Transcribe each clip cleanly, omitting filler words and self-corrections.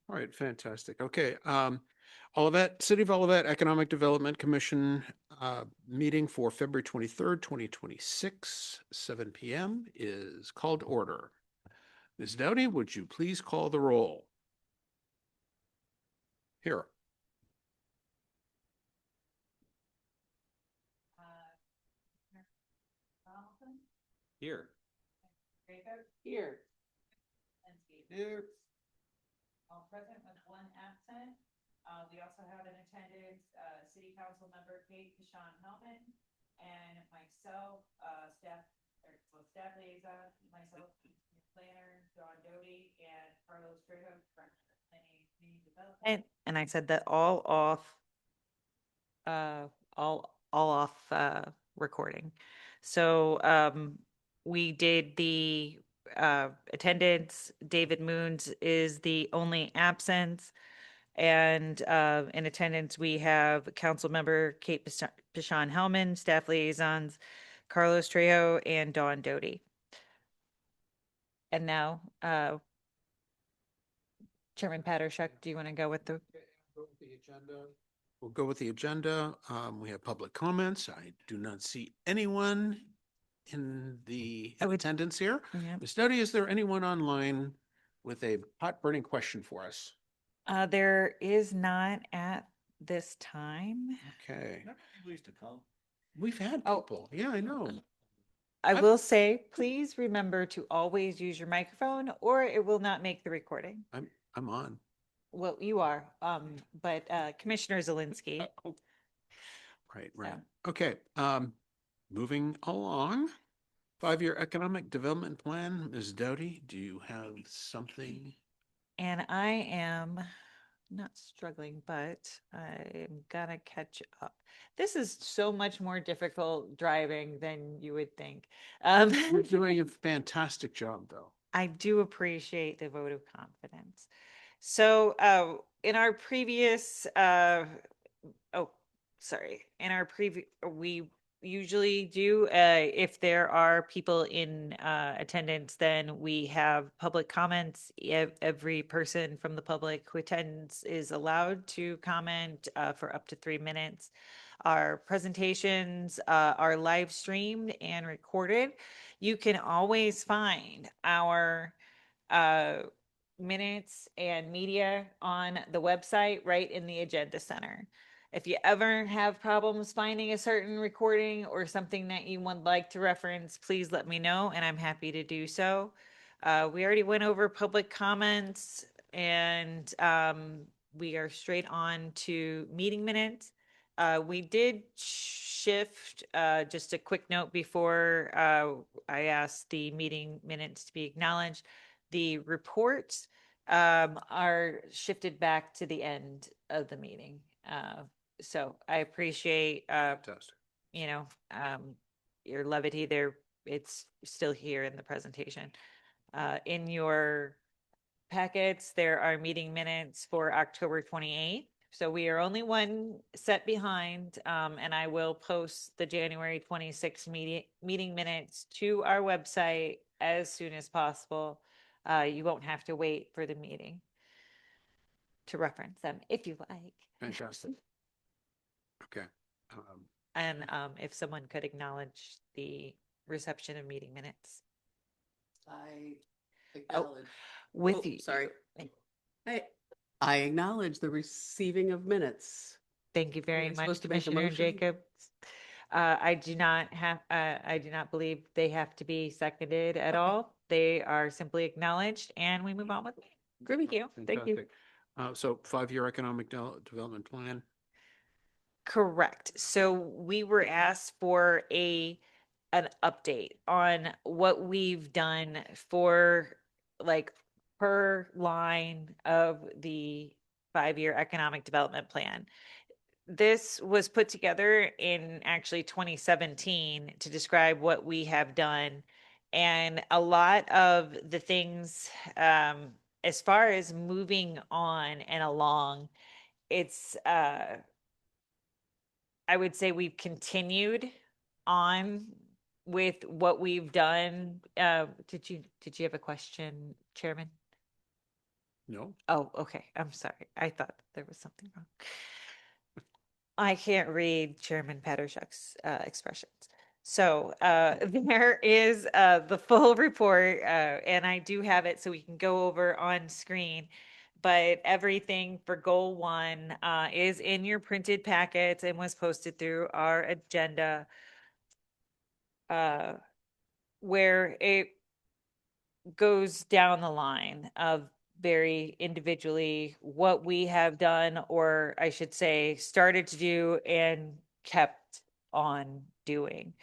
All right, fantastic. Okay, Olivet, City of Olivet Economic Development Commission meeting for February 23rd, 2026, 7 p.m. is called to order. Ms. Doughty, would you please call the roll? Here. Here. Here. Here. All present with one absent. We also have in attendance, City Council member Kate Pashon-Hellman and myself, staff liaison, myself, planner, Dawn Doty, and Carlos Trejo, director of planning and community development. And I said that all off recording. So we did the attendance. David Moons is the only absence. And in attendance, we have council member Kate Pashon-Hellman, staff liaisons, Carlos Trejo, and Dawn Doty. And now, Chairman Patershuk, do you want to go with the agenda? We'll go with the agenda. We have public comments. I do not see anyone in the attendance here. Yeah. Ms. Doty, is there anyone online with a hot burning question for us? There is not at this time. Okay. Used to call. We've had people. Yeah, I know. I will say, please remember to always use your microphone or it will not make the recording. I'm on. Well, you are, but Commissioner Zelinski. Right. Okay. Moving along. 5-year economic development plan. Ms. Doughty, do you have something? And I am not struggling, but I'm gonna catch up. This is so much more difficult driving than you would think. You're doing a fantastic job, though. I do appreciate the vote of confidence. So in our previous, we usually do, if there are people in attendance, then we have public comments. Every person from the public who attends is allowed to comment for up to 3 minutes. Our presentations are live streamed and recorded. You can always find our minutes and media on the website right in the agenda center. If you ever have problems finding a certain recording or something that you would like to reference, please let me know and I'm happy to do so. We already went over public comments and we are straight on to meeting minutes. We did shift, just a quick note before I asked the meeting minutes to be acknowledged. The reports are shifted back to the end of the meeting. So I appreciate, Fantastic. your levity there. It's still here in the presentation. In your packets, there are meeting minutes for October 28th. So we are only one set behind, and I will post the January 26th meeting minutes to our website as soon as possible. You won't have to wait for the meeting to reference them if you like. Fantastic. Okay. And if someone could acknowledge the reception of meeting minutes. I acknowledge. With you. Sorry. I acknowledge the receiving of minutes. Thank you very much, supposed to make a Commissioner motion? Jacobs. I do not believe they have to be seconded at all. They are simply acknowledged and we move on with it. Thank you. Thank you. Fantastic. So 5-year economic development plan. Correct. So we were asked for an update on what we've done for like per line of the 5-year economic development plan. This was put together in actually 2017 to describe what we have done. And a lot of the things, as far as moving on and along, it's, I would say we've continued on with what we've done, did you have a question, Chairman? No? Oh, okay. I'm sorry. I thought there was something wrong. I can't read Chairman Patuszczuk's expressions. So there is the full report, and I do have it so we can go over on screen. But everything for goal one is in your printed packets and was posted through our agenda, where it goes down the line of very individually what we have done, or I should say, started to do and kept on doing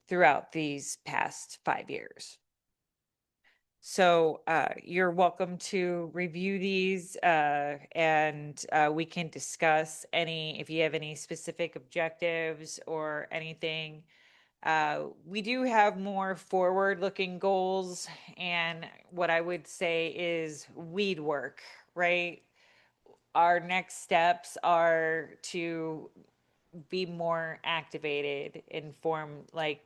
throughout these past 5 years. So you're welcome to review these and we can discuss any, if you have any specific objectives or anything. We do have more forward-looking goals, and what I would say is weed work, right? Our next steps are to be more activated, inform like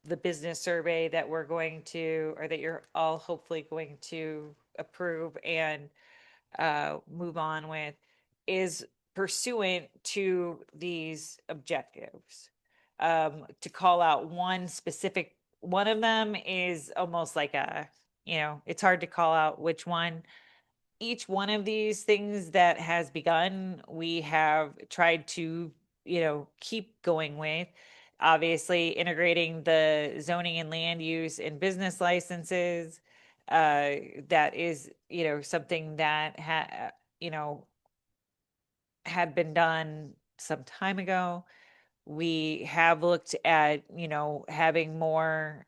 the business survey that we're going to, or that you're all hopefully going to approve and move on with, is pursuant to these objectives. To call out one specific one of them is almost like a, it's hard to call out which one. Each one of these things that has begun, we have tried to, keep going with. Obviously, integrating the zoning and land use and business licenses. That is, something that had been done some time ago. We have looked at, having more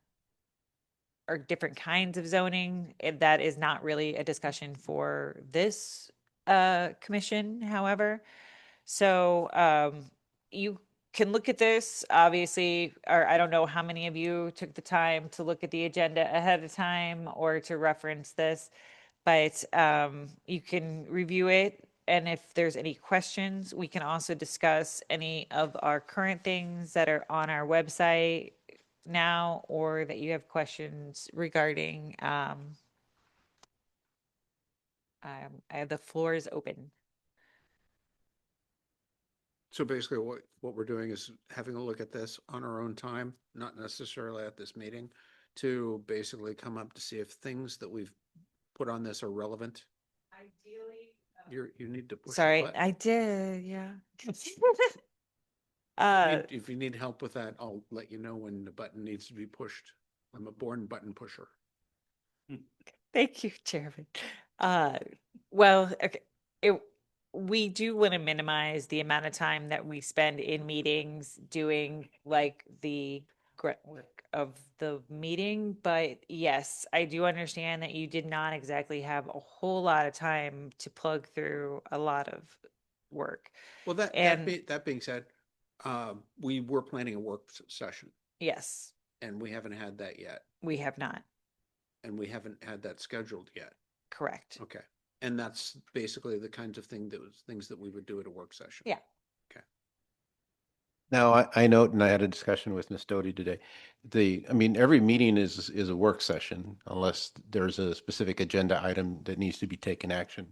or different kinds of zoning. That is not really a discussion for this commission, however. So you can look at this, obviously, or I don't know how many of you took the time to look at the agenda ahead of time or to reference this, but you can review it. And if there's any questions, we can also discuss any of our current things that are on our website now, or that you have questions regarding. The floor is open. So basically what we're doing is having a look at this on our own time, not necessarily at this meeting, to basically come up to see if things that we've put on this are relevant. Ideally. You need to push. the Sorry, button. I did, yeah. If you need help with that, I'll let you know when the button needs to be pushed. I'm a born button pusher. Thank you, Chairman. Well, okay, we do want to minimize the amount of time that we spend in meetings doing like the work of the meeting, but yes, I do understand that you did not exactly have a whole lot of time to plug through a lot of work. Well, And that being said, we were planning a work session yes, and we haven't had that yet. we have not. And we haven't had that scheduled yet. Correct. Okay. And that's basically the kinds of things that we would do at a work session. Yeah. Okay. Now, I note, and I had a discussion with Ms. Doty today, every meeting is a work session unless there's a specific agenda item that needs to be taken action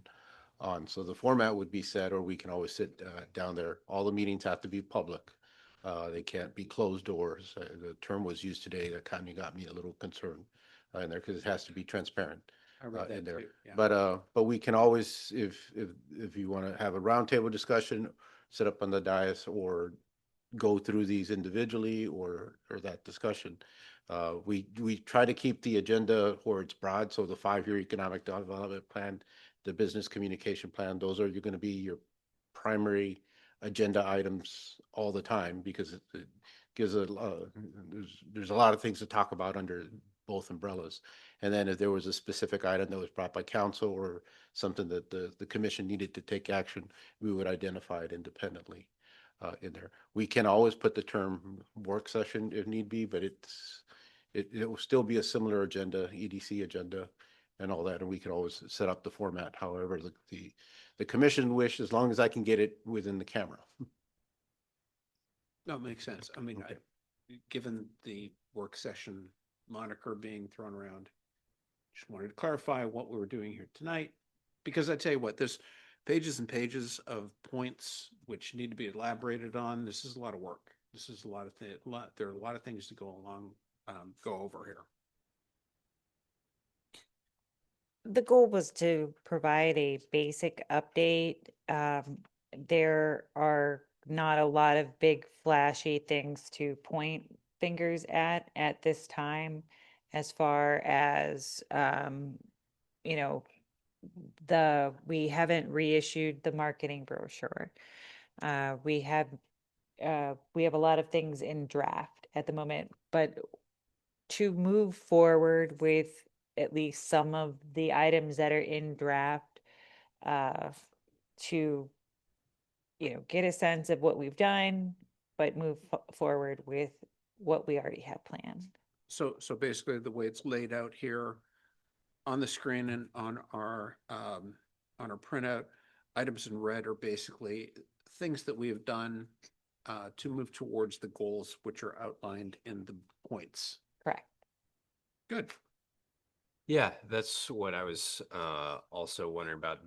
on. So the format would be set, or we can always sit down there. All the meetings have to be public. They can't be closed doors. The term was used today that kind of got me a little concerned in there because it has to be transparent. I read that in there. too. Yeah. But we can always, if you want to have a roundtable discussion, sit up on the dais or go through these individually or that discussion. We try to keep the agenda where it's broad. So the 5-year economic development plan, the business communication plan, those are going to be your primary agenda items all the time because it gives there's a lot of things to talk about under both umbrellas. And then if there was a specific item that was brought by council or something that the commission needed to take action, we would identify it independently in there. We can always put the term work session if need be, but it will still be a similar agenda, EDC agenda and all that. And we can always set up the format however the commission wish, as long as I can get it within the camera. No, it makes sense. I mean, Okay. given the work session moniker being thrown around, just wanted to clarify what we were doing here tonight. Because I tell you what, there's pages and pages of points which need to be elaborated on. This is a lot of work. This is a lot of there are a lot of things to go go over here. The goal was to provide a basic update. There are not a lot of big flashy things to point fingers at this time, as far as, you know, we haven't reissued the marketing brochure. We have a lot of things in draft at the moment, but to move forward with at least some of the items that are in draft, to, get a sense of what we've done, but move forward with what we already have planned. So basically the way it's laid out here on the screen and on our printout, items in red are basically things that we have done to move towards the goals which are outlined in the points. Correct. Good. Yeah, that's what I was also wondering about.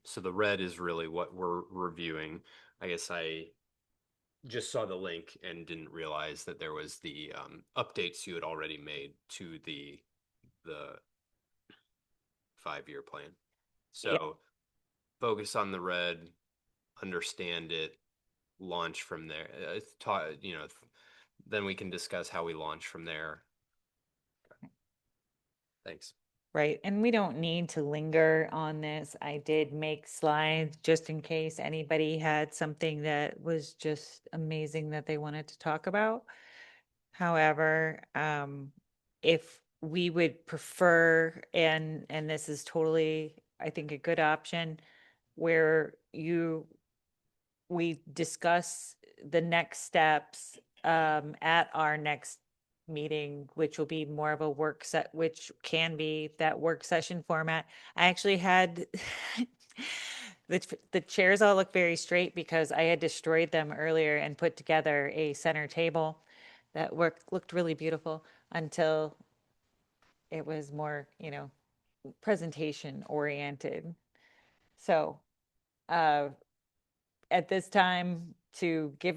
So the red is really what we're reviewing. I guess I just saw the link and didn't realize that there was the updates you had already made to the 5-year plan. So focus on the red, understand it, launch from there. Then we can discuss how we launch from there. Thanks. Right. And we don't need to linger on this. I did make slides just in case anybody had something that was just amazing that they wanted to talk about. However, if we would prefer, and this is totally, I think, a good option, where we discuss the next steps at our next meeting, which will be more of a which can be that work session format. I actually had the chairs all look very straight because I had destroyed them earlier and put together a center table that looked really beautiful until it was more, presentation oriented. So, at this time, to give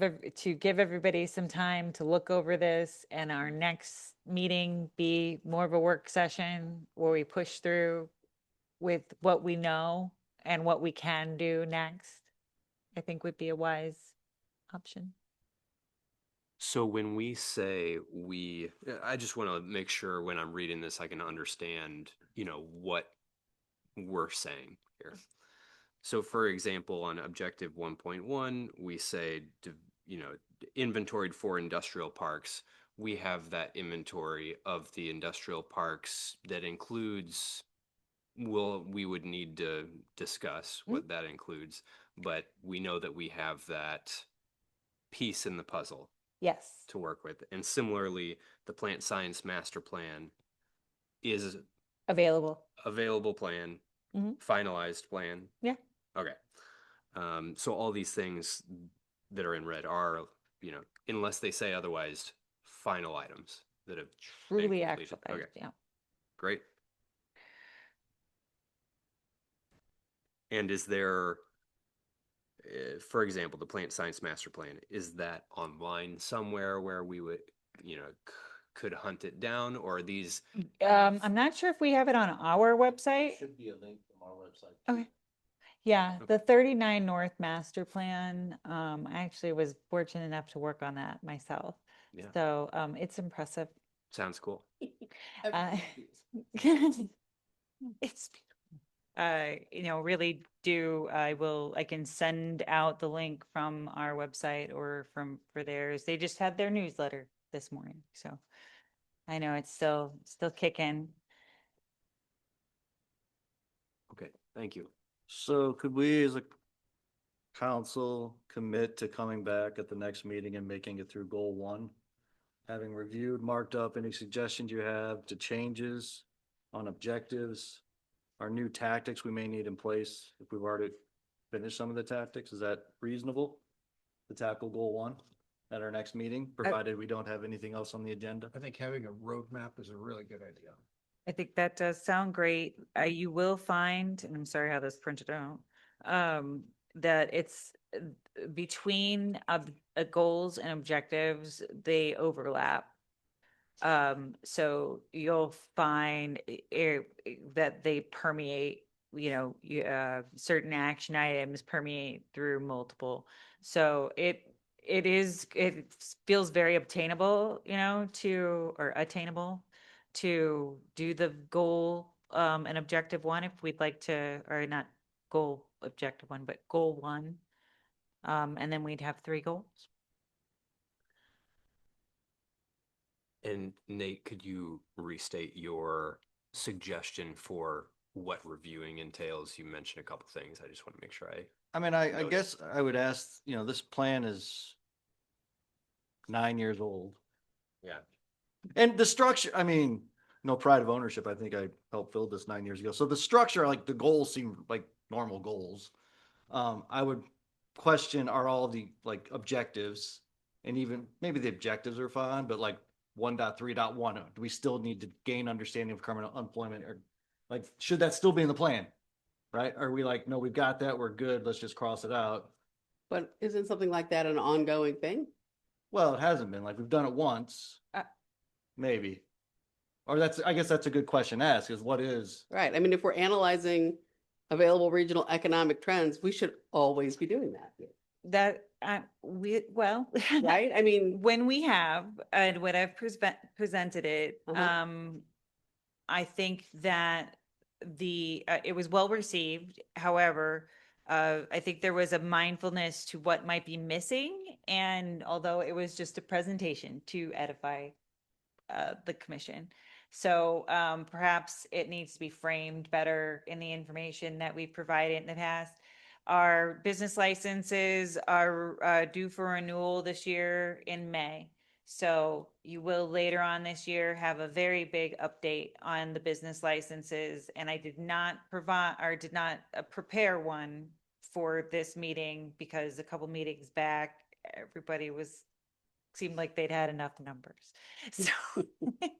everybody some time to look over this, and our next meeting be more of a work session where we push through with what we know and what we can do next, I think would be a wise option. So when we say I just want to make sure when I'm reading this, I can understand, what we're saying here. So for example, on objective 1.1, we say, inventoried for industrial parks. We have that inventory of the industrial parks that includes, we would need to discuss what that includes, but we know that we have that piece in the puzzle Yes. to work with. And similarly, the plant science master plan is Available. available plan, finalized plan. Yeah. Okay. So all these things that are in red are, unless they say otherwise, final items that have been Truly completed. actualized. Okay, Yeah. great. And is there, for example, the plant science master plan, is that online somewhere where we would, could hunt it down, or are these? I'm not sure if we have it on our website. Should be a link from our website. Okay. Yeah, the 39 North Master Plan, I actually was fortunate enough to work on that myself. Yeah. So, it's impressive. Sounds cool. It's, really I can send out the link from our website or for theirs. They just had their newsletter this morning, so I know it's still kicking. Okay, thank you. So could we as a council commit to coming back at the next meeting and making it through goal 1? Having reviewed, marked up any suggestions you have to changes on objectives, our new tactics we may need in place if we've already finished some of the tactics, is that reasonable to tackle goal 1 at our next meeting, provided we don't have anything else on the agenda. I think having a roadmap is a really good idea. I think that does sound great. You will find, and I'm sorry how this printed out, that it's between goals and objectives, they overlap. So you'll find that they permeate, certain action items permeate through multiple. So it feels very obtainable, or attainable to do the goal, and objective one, if we'd like to, or not goal objective one, but goal one. And then we'd have 3 goals. And Nate, could you restate your suggestion for what reviewing entails? You mentioned a couple things. I just want to make sure I mean, I Noted. guess I would ask, this plan is 9 years old. Yeah. And the structure, I mean, no pride of ownership. I think I helped build this 9 years ago. So the structure, like the goals seem like normal goals. I would question, are all the like objectives, and even maybe the objectives are fine, but like 1.3.1, do we still need to gain understanding of current unemployment, or like, should that still be in the plan? Right? Are we like, no, we've got that, we're good, let's just cross it out? But isn't something like that an ongoing thing? Well, it hasn't been, like, we've done it once. Maybe. Or I guess that's a good question to ask, is what is, Right. I mean, if we're analyzing available regional economic trends, we should always be doing that. That, Right? I mean, when we have, and when I've presented it, Uh-huh. I think that it was well received. However, I think there was a mindfulness to what might be missing. And although it was just a presentation to edify the commission. So perhaps it needs to be framed better in the information that we provided in the past. Our business licenses are due for renewal this year in May. So you will later on this year have a very big update on the business licenses. And I did not prepare one for this meeting because a couple meetings back, everybody seemed like they'd had enough numbers. So,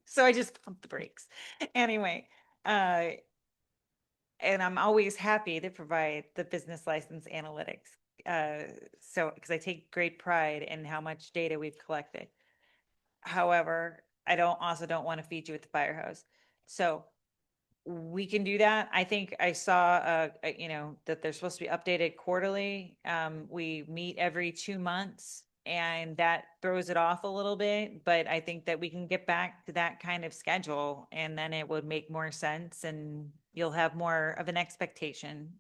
so I just pumped the brakes. Anyway, and I'm always happy to provide the business license analytics. So, because I take great pride in how much data we've collected. However, I also don't want to feed you at the fire hose. So we can do that. I think I saw, that they're supposed to be updated quarterly. We meet every 2 months. And that throws it off a little bit, but I think that we can get back to that kind of schedule, and then it would make more sense and you'll have more of an expectation.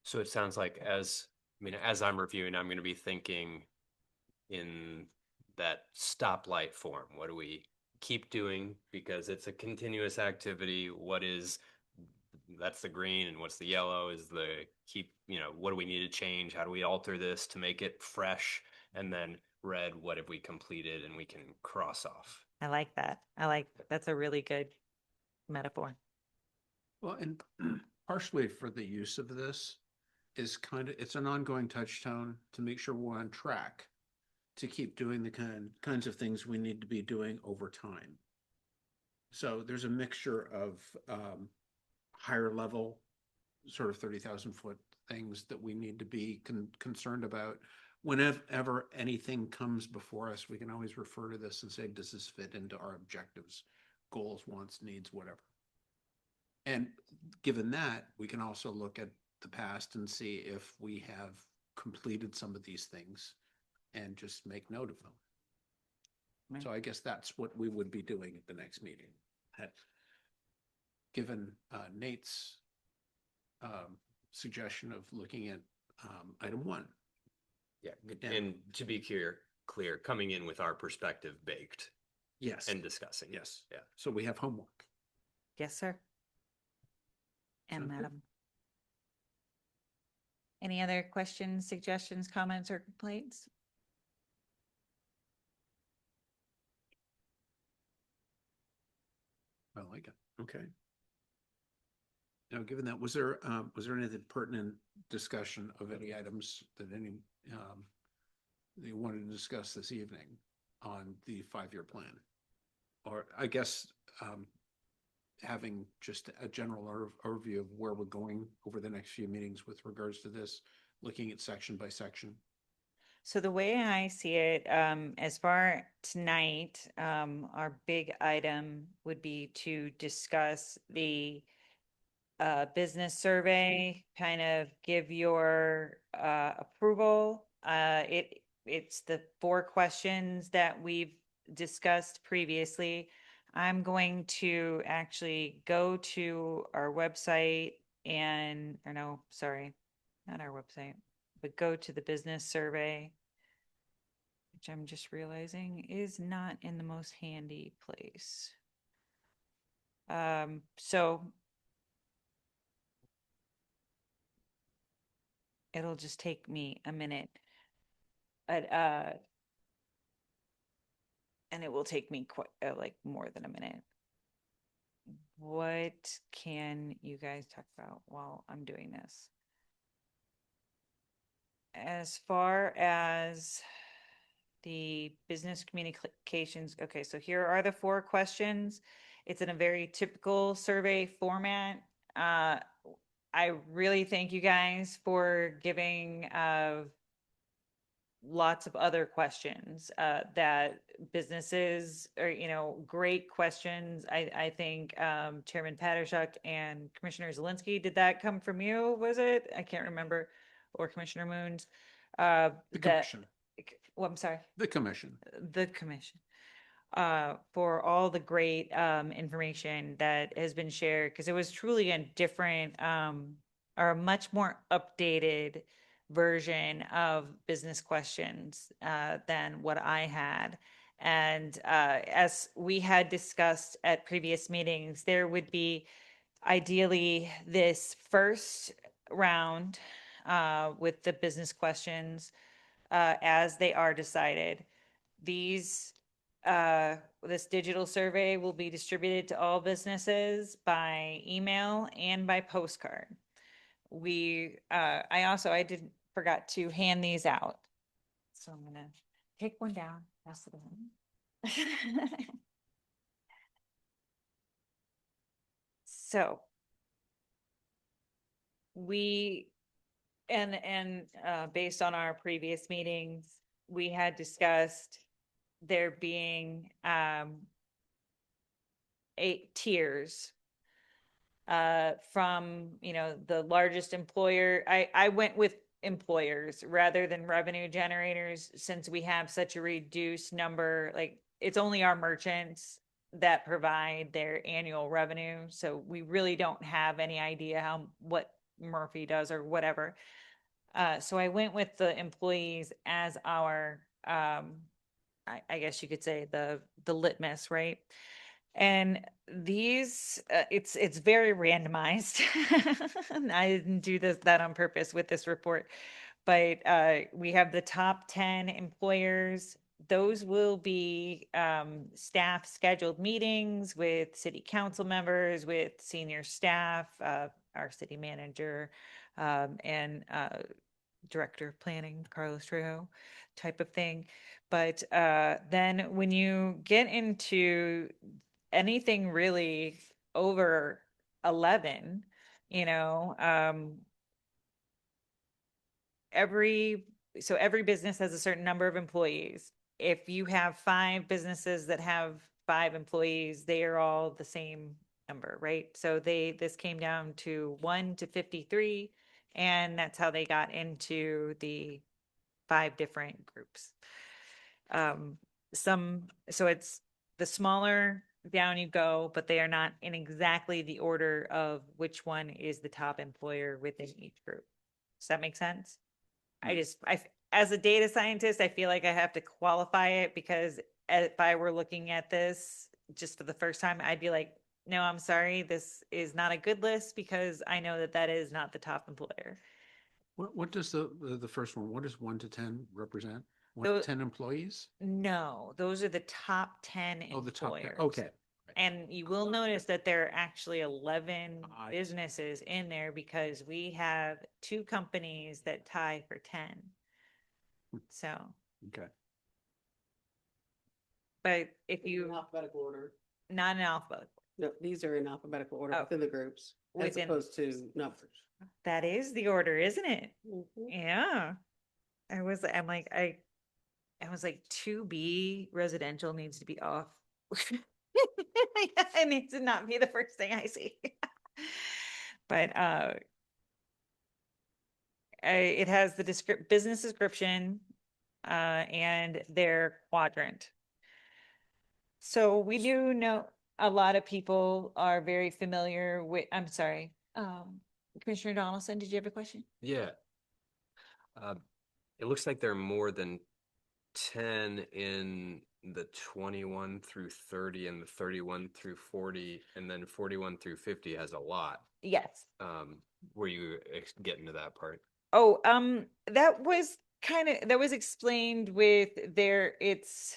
So it sounds like as I'm reviewing, I'm going to be thinking in that stoplight form. What do we keep doing? Because it's a continuous activity. That's the green, and what's the yellow is what do we need to change? How do we alter this to make it fresh? And then red, what have we completed, and we can cross off. I like that. That's a really good metaphor. Well, and partially for the use of this is it's an ongoing touchstone to make sure we're on track to keep doing the kinds of things we need to be doing over time. So there's a mixture of higher level, sort of 30,000 foot things that we need to be concerned about. Whenever anything comes before us, we can always refer to this and say, does this fit into our objectives, goals, wants, needs, whatever. And given that, we can also look at the past and see if we have completed some of these things and just make note of them. Right. So I guess that's what we would be doing at the next meeting. Given Nate's suggestion of looking at item 1. Yeah. Yeah. And to be clear, coming in with our perspective baked Yes. and discussing. Yes. Yeah. So we have homework. Yes, sir. And Sounds good. madam. Any other questions, suggestions, comments, or complaints? I like it. Okay. Now, given that, was there anything pertinent discussion of any items that you wanted to discuss this evening on the 5-year plan? Or I guess, having just a general overview of where we're going over the next few meetings with regards to this, looking at section by section. So the way I see it, as far tonight, our big item would be to discuss the business survey, kind of give your approval. It's the 4 questions that we've discussed previously. I'm going to actually go to our website or no, sorry, not our website, but go to the business survey, which I'm just realizing is not in the most handy place. So it'll just take me a minute. But, and it will take me quite like more than a minute. What can you guys talk about while I'm doing this? As far as the business communications, okay, so here are the 4 questions. It's in a very typical survey format. I really thank you guys for giving lots of other questions that businesses are, great questions. I think Chairman Patershuk and Commissioner Zelinski, did that come from you? Was it? I can't remember. Or Commissioner Moons. The commission, Well, I'm sorry. the commission. The commission. For all the great information that has been shared, because it was truly a different or a much more updated version of business questions than what I had. And as we had discussed at previous meetings, there would be ideally this first round with the business questions as they are decided. These this digital survey will be distributed to all businesses by email and by postcard. I forgot to hand these out. So I'm gonna take one down, pass it on. So based on our previous meetings, we had discussed there being 8 tiers from the largest employer. I went with employers rather than revenue generators, since we have such a reduced number. Like, it's only our merchants that provide their annual revenue, so we really don't have any idea what Murphy does or whatever. So I went with the employees as our I guess you could say the litmus, right? And these, it's very randomized. I didn't do that on purpose with this report, but we have the top 10 employers. Those will be staff scheduled meetings with city council members, with senior staff, our city manager, and director of planning, Carlos Trejo, type of thing. But then when you get into anything really over 11, every business has a certain number of employees. If you have 5 businesses that have 5 employees, they are all the same number, right? So this came down to 1 to 53, and that's how they got into the 5 different groups. So it's the smaller down you go, but they are not in exactly the order of which one is the top employer within each group. Does that make sense? As a data scientist, I feel like I have to qualify it, because if I were looking at this just for the first time, I'd be like, no, I'm sorry, this is not a good list, because I know that is not the top employer. What does the first one, what does 1 to 10 represent? 1 Tho- to 10 employees? No, those are the top 10 Oh, the top 10. employers. Okay. And you will notice that there are actually 11 I see. businesses in there because we have 2 companies that tie for 10. So, Okay. but if In you, alphabetical order. not in alphabet, No, these are in alphabetical order Oh. within the groups, as Within- opposed to numbers. that is the order, isn't it? Mhm. Yeah. I'm like, I was like, 2B residential needs to be off. It needs to not be the first thing I see. But it has the business description and their quadrant. So we do know a lot of people are very familiar with, I'm sorry, Commissioner Donaldson, did you have a question? Yeah. It looks like there are more than 10 in the 21 through 30 and the 31 through 40, and then 41 through 50 has a lot. Yes. Were you getting to that part? Oh, that was that was explained with it's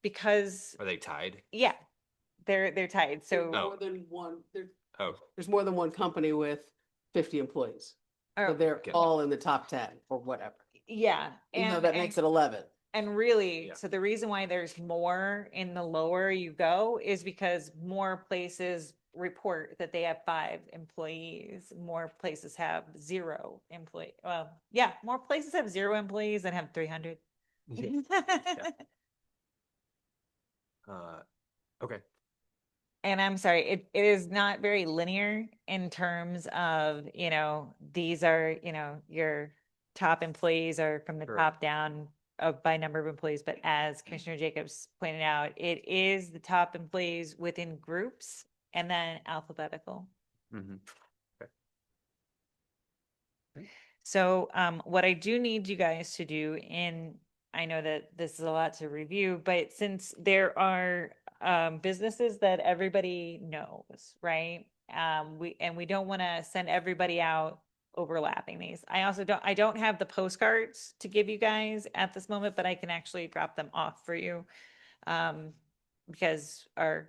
because, Are they tied? yeah, they're tied. So, Oh. More than one, Oh, there's more than one company with 50 employees. So or- they're Okay. all in the top 10 or whatever. yeah. Even though that makes it 11. And really, Yeah. so the reason why there's more in the lower you go is because more places report that they have 5 employees. More places have 0 employee. Well, yeah, more places have 0 employees than have 300. okay. And I'm sorry, it is not very linear in terms of, these are, your top employees are from the Correct. top down by number of employees. But as Commissioner Jacobs pointed out, it is the top employees within groups and then alphabetical. Mhm. So what I do need you guys to do, and I know that this is a lot to review, but since there are businesses that everybody knows, right? We don't want to send everybody out overlapping these. I don't have the postcards to give you guys at this moment, but I can actually drop them off for you. Because our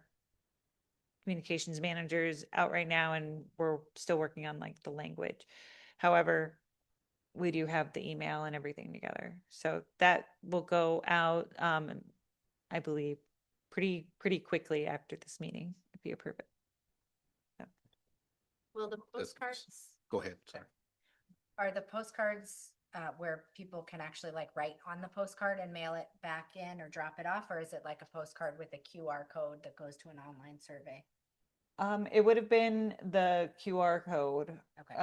communications manager's out right now and we're still working on like the language. However, we do have the email and everything together. So that will go out, I believe, pretty quickly after this meeting, if you approve it. Will the That's- postcards, Go ahead, sorry. are the postcards where people can actually like write on the postcard and mail it back in or drop it off? Or is it like a postcard with a QR code that goes to an online survey? It would have been the QR code. Okay.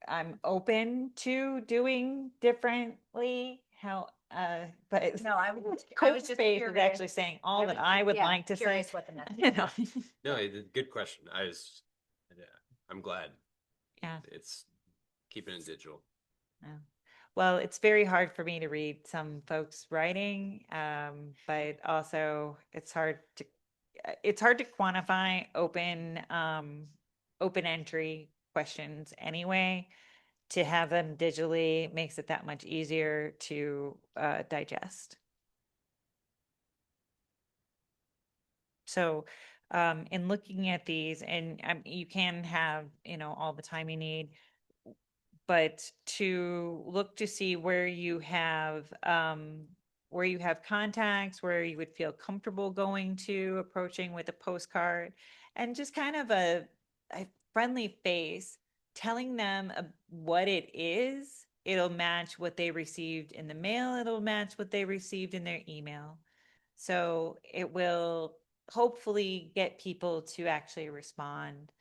I'm open to doing differently, but No, I was Coach just Space is curious. actually saying all that was I just- would yeah, like to say. curious what the message You know? No, good question. Yeah, I'm glad Yeah. it's keeping it digital. Yeah. Well, it's very hard for me to read some folks' writing, but also it's hard to quantify open entry questions anyway. To have them digitally makes it that much easier to digest. So in looking at these, and you can have, all the time you need, but to look to see where you have contacts, where you would feel comfortable going to, approaching with a postcard, and just kind of a friendly face, telling them what it is. It'll match what they received in the mail. It'll match what they received in their email. So it will hopefully get people to actually respond.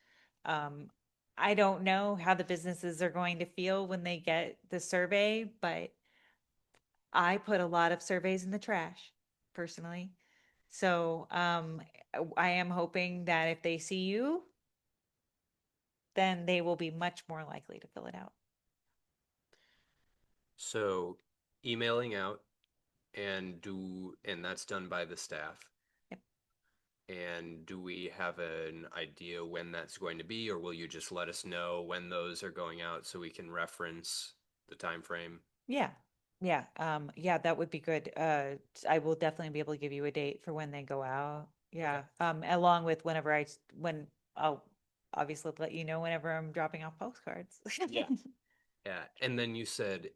I don't know how the businesses are going to feel when they get the survey, but I put a lot of surveys in the trash personally. So I am hoping that if they see you, then they will be much more likely to fill it out. So emailing out and that's done by the staff. Yep. And do we have an idea when that's going to be, or will you just let us know when those are going out so we can reference the time frame? Yeah. Yeah. Yeah, that would be good. I will definitely be able to give you a date for when they go out. Yeah, along with when I'll obviously let you know whenever I'm dropping off postcards. Yeah. Yeah, and then you said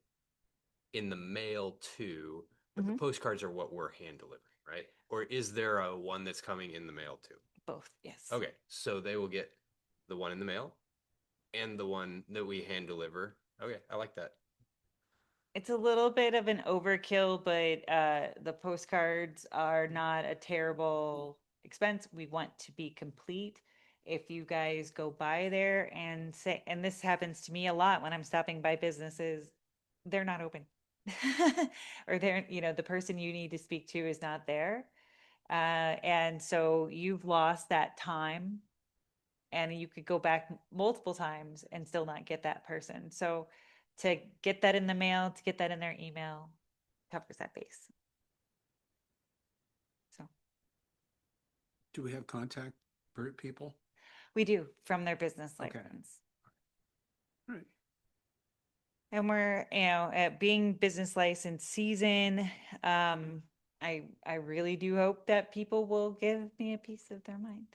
in the mail too, but the Mhm. postcards are what we're hand delivering, right? Or is there a one that's coming in the mail too? Both, yes. Okay, so they will get the one in the mail and the one that we hand deliver. Okay, I like that. It's a little bit of an overkill, but the postcards are not a terrible expense. We want to be complete. If you guys go by there and say, and this happens to me a lot when I'm stopping by businesses, they're not open. Or they're, the person you need to speak to is not there. And so you've lost that time, and you could go back multiple times and still not get that person. So to get that in the mail, to get that in their email, covers that base. So Do we have contact for people? we do from their business Okay. license. All right. And we're, at being business license season, I really do hope that people will give me a piece of their mind.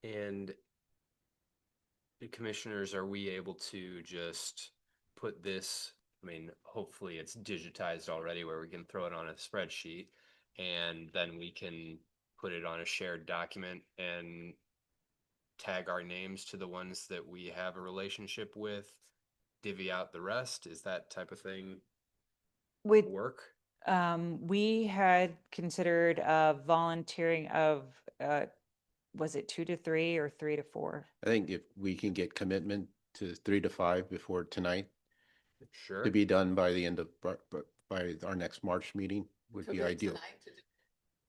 And the commissioners, are we able to just put this, I mean, hopefully it's digitized already where we can throw it on a spreadsheet and then we can put it on a shared document and tag our names to the ones that we have a relationship with, divvy out the rest? Is that type of thing Would work? we had considered volunteering of was it 2 to 3 or 3 to 4? I think if we can get commitment to 3 to 5 before tonight, Sure. to be done by the end of, by our next March meeting would be Commit ideal. tonight to do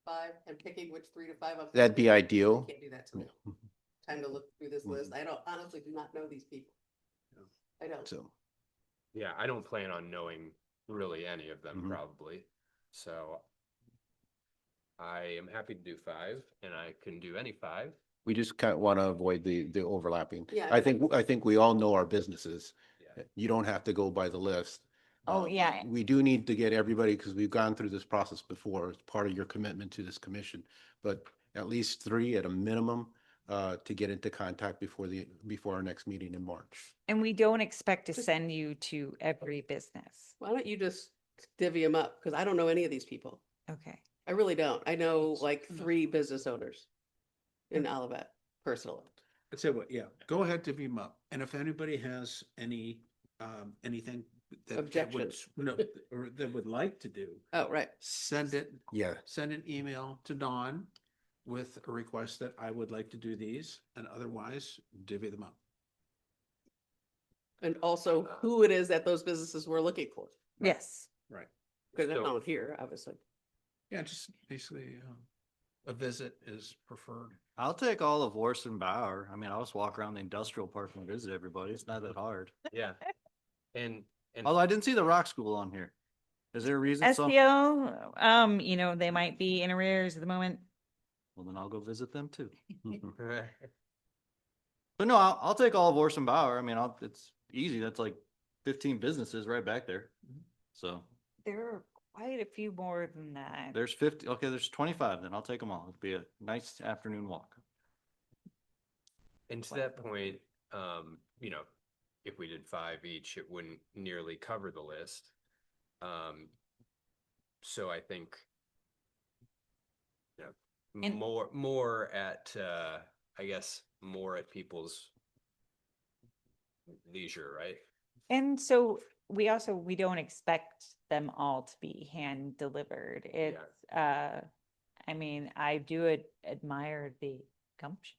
5 and picking which 3 to 5. I'm That'd be picking. ideal. I can't do that Yeah. tonight. Time to look through this Mhm. list. I don't, honestly do not know these people. I don't. So, Yeah, I don't plan on knowing really any of them Mhm. probably. So I am happy to do 5 and I can do any 5. we just kind of want to avoid the overlapping. Yeah, I think we all know our businesses. Yeah. You don't have to go by the list. Oh, yeah. We do need to get everybody, because we've gone through this process before. It's part of your commitment to this commission. But at least 3 at a minimum, to get into contact before our next meeting in March. And we don't expect to Just- send you to every business. Why don't you just divvy them up? Because I don't know any of these people. Okay. I really don't. I know That's like enough. 3 business owners in Okay. Olivet personally. I'd say what, yeah, go ahead, divvy them up. And if anybody has anything that would, Objections. no, or that would like to do, Oh, right. send Yeah. an email to Dawn with a request that I would like to do these, and otherwise divvy them up. And also who it is that those businesses were looking for. Yes. Right. Because they're So- not here, obviously. Yeah, just basically, a visit is preferred. I'll take all of Orson Bauer. I mean, I'll just walk around the industrial park and visit everybody. It's not that hard. Yeah. And Although I didn't see the rock school on here. Is there a reason? SEO, they might be in arrears at the moment. Well, then I'll go visit them too. Mhm. But no, I'll take all of Orson Bauer. I mean, it's easy. That's like 15 businesses right back there. So There are quite a few more than that. there's 50. Okay, there's 25. Then I'll take them all. It'll be a nice afternoon walk. And to that point, if we did 5 each, it wouldn't nearly cover the list. So I think, And- more at, I guess, more at people's leisure, right? And so we don't expect them all to be hand delivered. It's, I mean, I do admire the gumption.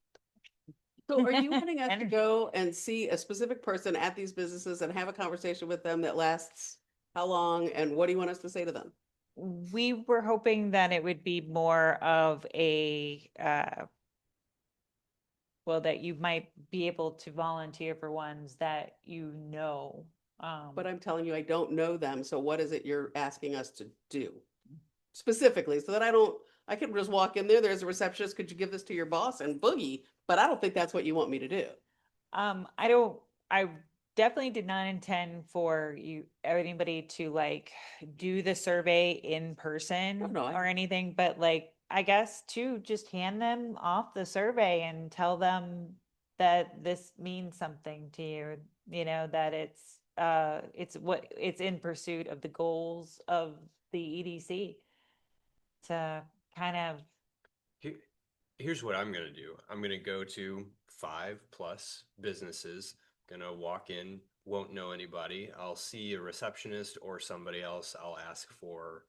So are you wanting us to Energy. go and see a specific person at these businesses and have a conversation with them that lasts how long? And what do you want us to say to them? We were hoping that it would be more of a, that you might be able to volunteer for ones that you know. But I'm telling you, I don't know them. So what is it you're asking us to do? Specifically, so that I can just walk in there, there's a receptionist, could you give this to your boss and boogie? But I don't think that's what you want me to do. I definitely did not intend for anybody to like do the survey in person no, I- or anything, but like, I guess to just hand them off the survey and tell them that this means something to you, that it's in pursuit of the goals of the EDC to kind of, Here, here's what I'm gonna do. I'm gonna go to 5+ businesses, gonna walk in, won't know anybody. I'll see a receptionist or somebody else. I'll ask for,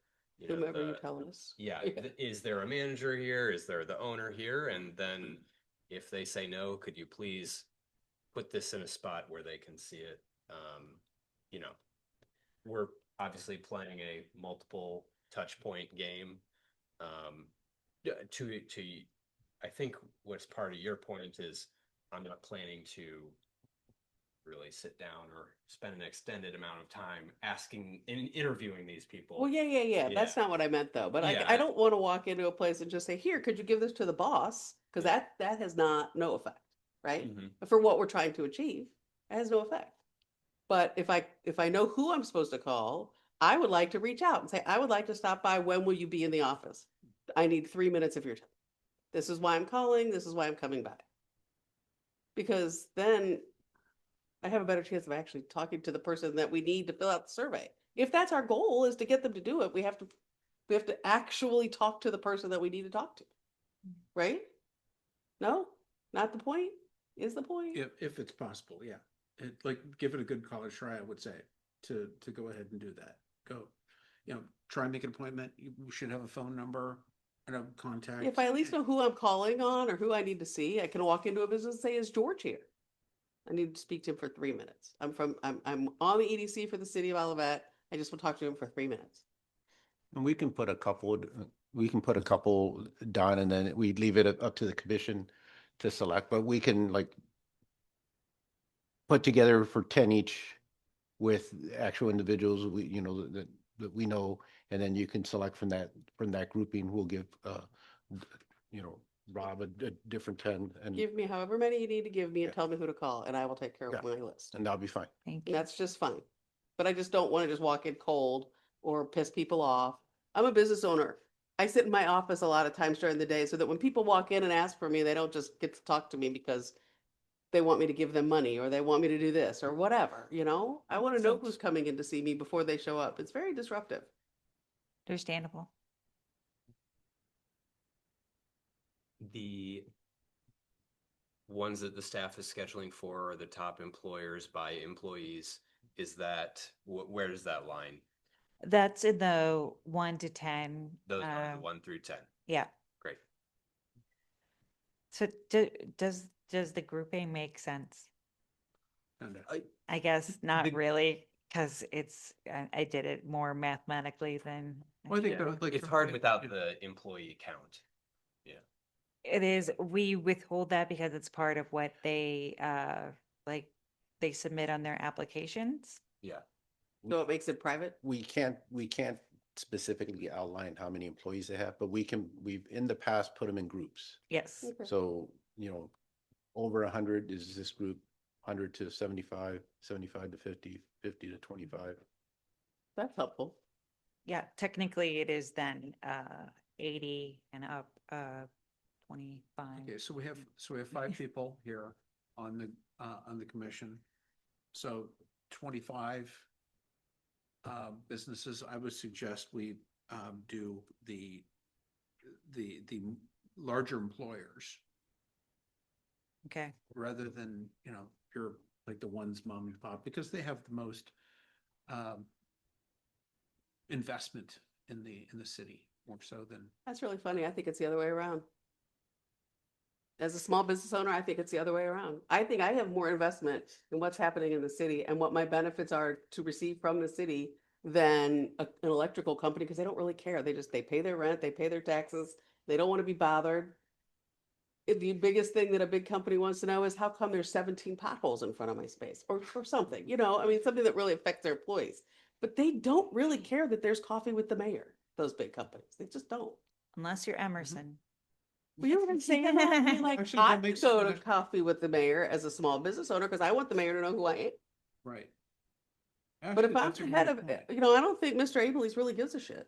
Whomever you tell us. yeah, is there a manager here? Is there the owner here? And then if they say no, could you please put this in a spot where they can see it? You know, we're obviously playing a multiple touch point game. Yeah, I think what's part of your point is I'm not planning to really sit down or spend an extended amount of time asking and interviewing these people. Well, yeah. That's Yeah. not what I meant though. But Yeah, I don't want to walk into a place and just say, here, could you give this to the boss? Because that has no effect, right? Mhm. For what we're trying to achieve, it has no effect. But if I know who I'm supposed to call, I would like to reach out and say, I would like to stop by. When will you be in the office? I need 3 minutes of your time. This is why I'm calling. This is why I'm coming by. Because then I have a better chance of actually talking to the person that we need to fill out the survey. If that's our goal, is to get them to do it, we have to actually talk to the person that we need to talk to. Right? No? Not the point? Is the point? If it's possible, yeah. Like, give it a good college try, I would say, to go ahead and do that. Go, try and make an appointment. You should have a phone number and a contact. If I at least know who I'm calling on or who I need to see, I can walk into a business and say, is George here? I need to speak to him for 3 minutes. I'm on the EDC for the city of Olivet. I just want to talk to him for 3 minutes. And we can put a couple down, and then we leave it up to the commission to select, but we can like put together for 10 each with actual individuals that we know, and then you can select from that grouping. We'll give Rob a different 10, and Give me however many you need to give me and tell me who to call, and I will take care of my list. that'll be fine. thank you. That's just fine. But I just don't want to just walk in cold or piss people off. I'm a business owner. I sit in my office a lot of times during the day so that when people walk in and ask for me, they don't just get to talk to me because they want me to give them money or they want me to do this or whatever, I want to know who's coming in to see me before they show up. It's very disruptive. Understandable. The ones that the staff is scheduling for are the top employers by employees. Is that, where does that line? That's in the 1 to 10. Those are the 1 through 10. Yeah. Great. So does the grouping make sense? And, I guess not The- really, because I did it more mathematically than. Well, I think Yeah. that, like, It's hard without the employee count. It is, we withhold that because it's part of what they, they submit on their applications. Yeah. So it makes it private? We can't specifically outline how many employees they have, but we've in the past put them in groups. Yes. Okay. So, over 100 is this group, 100 to 75, 75 to 50, 50 to 25. That's helpful. Yeah, technically it is then 80 and up, 25. okay, so we have 5 people here on the commission. So 25 businesses. I would suggest we do the larger employers Okay. rather than, pure like the ones mom and pop, because they have the most investment in the city, more so than. That's really funny. I think it's the other way around. As a small business owner, I think it's the other way around. I think I have more investment in what's happening in the city and what my benefits are to receive from the city than an electrical company, because they don't really care. They pay their rent, they pay their taxes. They don't want to be bothered. The biggest thing that a big company wants to know is how come there's 17 potholes in front of my space or something, something that really affects their employees. But they don't really care that there's coffee with the mayor, those big companies. They just don't. Unless you're Emerson. Well, you know what I'm saying? I mean, like, Actually, that I makes- go to coffee with the mayor as a small business owner because I want the mayor to know who I am. Right. But if Actually, I'm that's a the head great of, point. you know, I don't think Mr. Abel's really gives a shit.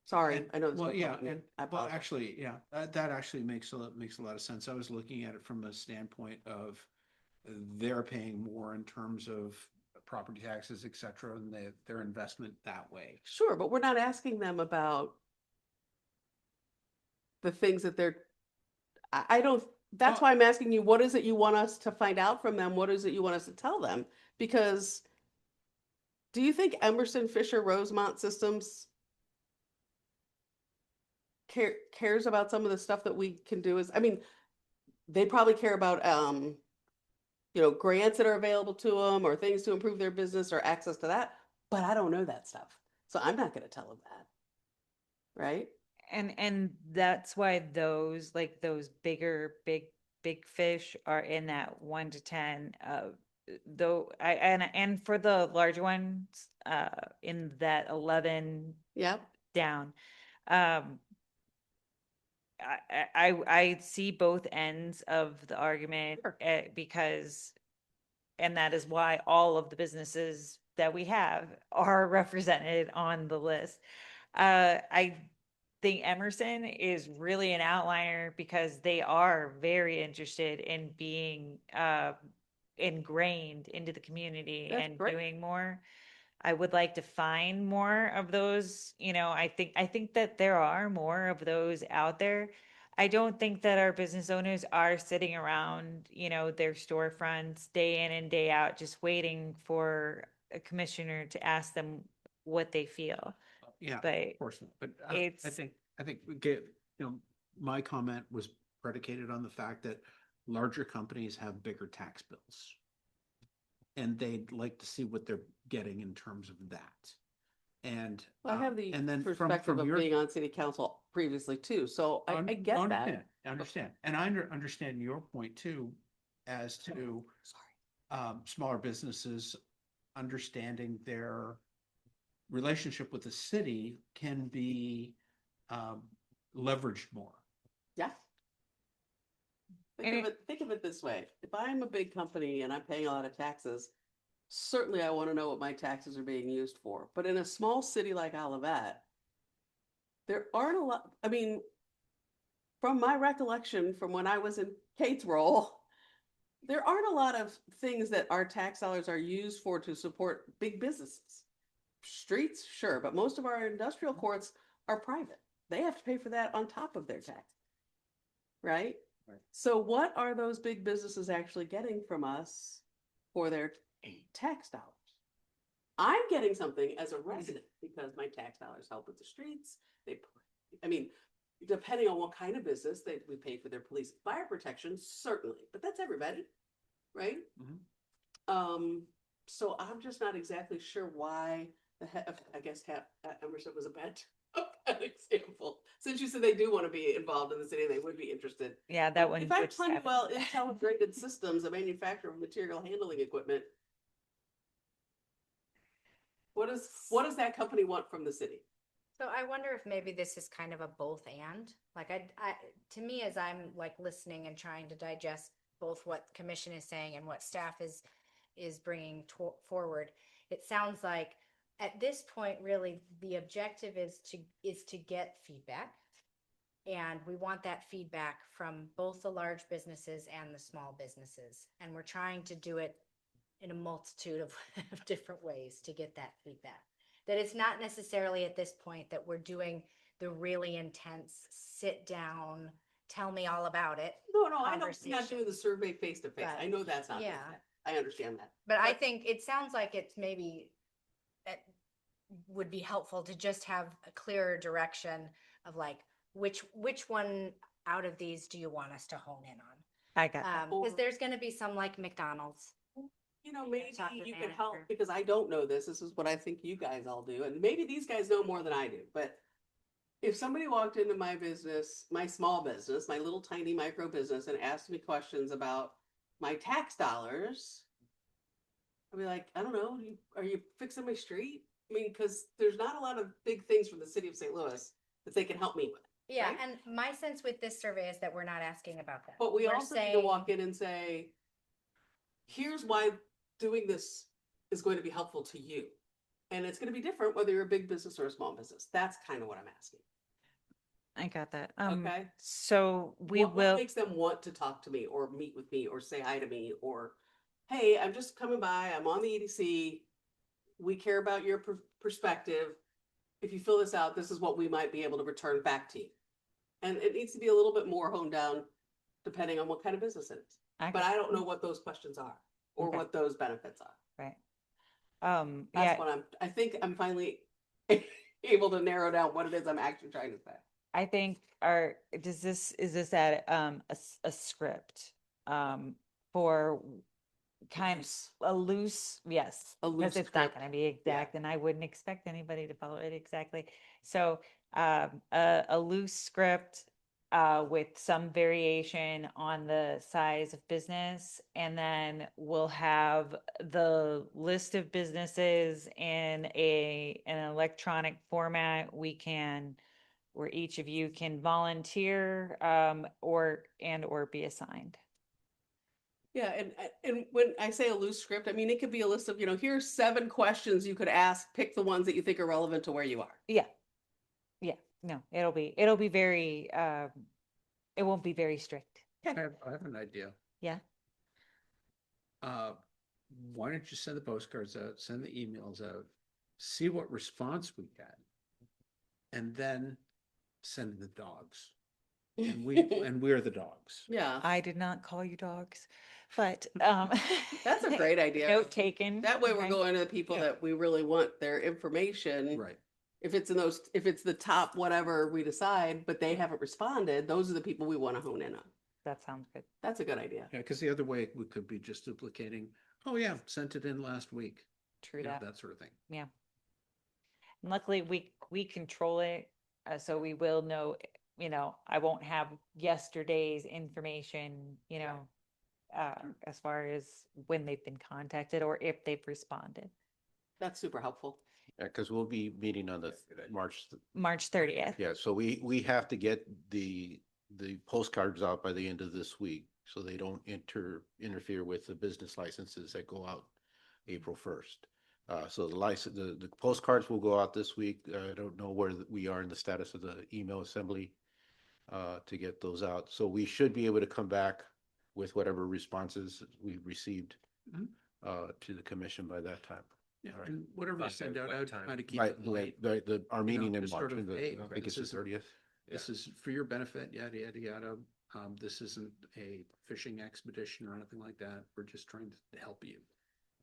Sorry, And- I know this. Well, will yeah, come from you. and, I well, apologize. actually, yeah, that actually makes makes a lot of sense. I was looking at it from a standpoint of they're paying more in terms of property taxes, et cetera, and their investment that way. Sure, but we're not asking them about the things that they're, I don't, that's Well- why I'm asking you, what is it you want us to find out from them? What is it you want us to tell them? Because do you think Emerson Fisher Rosemont Systems cares about some of the stuff that we can do? I mean, they probably care about, you know, grants that are available to them or things to improve their business or access to that, but I don't know that stuff. So I'm not going to tell them that. Right? And that's why those, like those bigger, big fish are in that 1 to 10. Though and for the larger ones, in that 11 Yeah. down. Um, I see both ends of the argument, Sure. because, and that is why all of the businesses that we have are represented on the list. I think Emerson is really an outlier because they are very interested in being ingrained into the community That's and great. doing more. I would like to find more of those, you know, I think that there are more of those out there. I don't think that our business owners are sitting around, you know, their storefronts day in and day out, just waiting for a commissioner to ask them what they feel. Yeah, But of course not. But I it's- think we get, you know, my comment was predicated on the fact that larger companies have bigger tax bills. And they'd like to see what they're getting in terms of that. And I have the and then perspective of your being on city council previously too, so I get that. understand, I understand, and I understand your point too, as to smaller businesses understanding their relationship with the city can be leveraged more. Yeah. And Think of it this way. If I'm a big company and I'm paying a lot of taxes, certainly I want to know what my taxes are being used for. But in a small city like Olivet, there aren't a lot, I mean, from my recollection from when I was in Kate's role, there aren't a lot of things that our tax dollars are used for to support big businesses. Streets, sure, but most of our industrial courts are private. They have to pay for that on top of their tax. Right? Right. So what are those big businesses actually getting from us for their tax dollars? I'm getting something as a resident because my tax dollars help with the streets. I mean, depending on what kind of business we pay for their police and fire protection, certainly, but that's everybody, right? Mhm. So I'm just not exactly sure why I guess Emerson was a bad example. Since you said they do want to be involved in the city, they would be interested. yeah, that one. If I'm would happen. Honeywell Intelligrated Systems, a manufacturer of material handling equipment, what does that company want from the city? So I wonder if maybe this is kind of a both and, like to me, as I'm like listening and trying to digest both what commission is saying and what staff is bringing forward, it sounds like at this point, really, the objective is to get feedback. And we want that feedback from both the large businesses and the small businesses. And we're trying to do it in a multitude of different ways to get that feedback. That it's not necessarily at this point that we're doing the really intense sit down, tell me all about it. No, I don't, not Conversation. doing the survey face to face. I But, know that's not. yeah. I understand that. But I think it sounds like it's maybe it would be helpful to just have a clearer direction of like which one out of these do you want us to hone in on? I got that. Because there's going to be some like McDonald's. You know, maybe Talk to the you could help manager. because I don't know this. This is what I think you guys all do. And maybe these guys know more than I do. But if somebody walked into my business, my small business, my little tiny micro business and asked me questions about my tax dollars, I'd be like, I don't know. Are you fixing my street? I mean, because there's not a lot of big things from the city of St. Louis that they can help me with. Yeah, Right? and my sense with this survey is that we're not asking about that. But we We're also need to walk in and say, here's why doing this is going to be helpful to you. And it's gonna be different whether you're a big business or a small business. That's kind of what I'm asking. I got that. Okay. So we What will, makes them want to talk to me or meet with me or say hi to me or, hey, I'm just coming by, I'm on the EDC. We care about your perspective. If you fill this out, this is what we might be able to return back to you. And it needs to be a little bit more honed down depending on what kind of business it is. But I don't know what those questions are or Okay. what those benefits are. right. That's Yeah, what I think I'm finally able to narrow down what it is I'm actually trying to say. I think is this at, a script, for kind of a loose, yes. A loose Because it's not script. gonna be exact, and I wouldn't expect anybody to follow it exactly. So, a loose script, with some variation on the size of business. And then we'll have the list of businesses in an electronic format where each of you can volunteer, or be assigned. Yeah, and when I say a loose script, I mean, it could be a list of, here's 7 questions you could ask, pick the ones that you think are relevant to where you are. Yeah. Yeah, no, it'll be very, it won't be very strict. I have an idea. Yeah. Why don't you send the postcards out, send the emails out, see what response we get, and then send the dogs. And we're the dogs. Yeah, I did not call you dogs, but, that's a great idea. note taken. That way we're okay? going to the people Yeah. that we really want their information. Right. If it's the top whatever we decide, but they haven't responded, those are the people we want to hone in on. That sounds good. That's a good idea. Yeah, because the other way we could be just duplicating, oh yeah, sent it in last week. True You know, that. that sort of thing. Yeah. And luckily, we control it, so we will know, I won't have yesterday's information, as far as when they've been contacted or if they've responded. That's super helpful. Yeah, because we'll be meeting on the March, March 30th. yeah, so we have to get the postcards out by the end of this week, so they don't interfere with the business licenses that go out April 1st. So the postcards will go out this week. I don't know where we are in the status of the email assembly to get those out. So we should be able to come back with whatever responses we received Mhm. to the commission by that time. Yeah, All right. and whatever we By send what out, I'd time? try to keep Right, it light. our meeting in just March, sort of, I hey, think it's the this isn't- 30th. This is for your benefit, yada, yada, yada. This isn't a fishing expedition or anything like that. We're just trying to help you.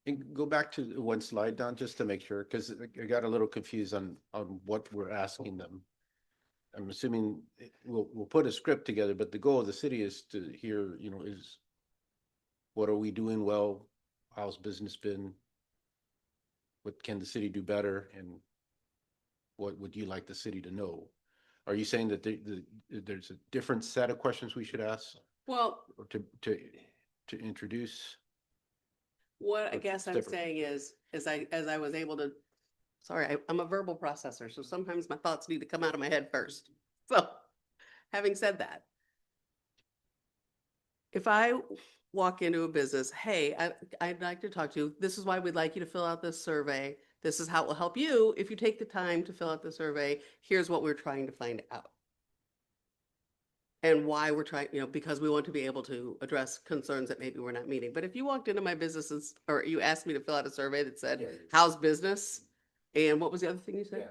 And go back to one slide, Don, just to make sure, because I got a little confused on what we're asking them. I'm assuming we'll put a script together, but the goal of the city is to hear, is what are we doing well? How's business been? What can the city do better? And what would you like the city to know? Are you saying that there's a different set of questions we should ask Well, or to introduce? what I But guess I'm different. saying is, as I was able to, sorry, I'm a verbal processor, so sometimes my thoughts need to come out of my head first. So, having said that, if I walk into a business, hey, I'd like to talk to you. This is why we'd like you to fill out this survey. This is how it will help you if you take the time to fill out the survey. Here's what we're trying to find out. And why we're trying, because we want to be able to address concerns that maybe we're not meeting. But if you walked into my businesses or you asked me to fill out a survey that said, how's business? And what was the other thing you said?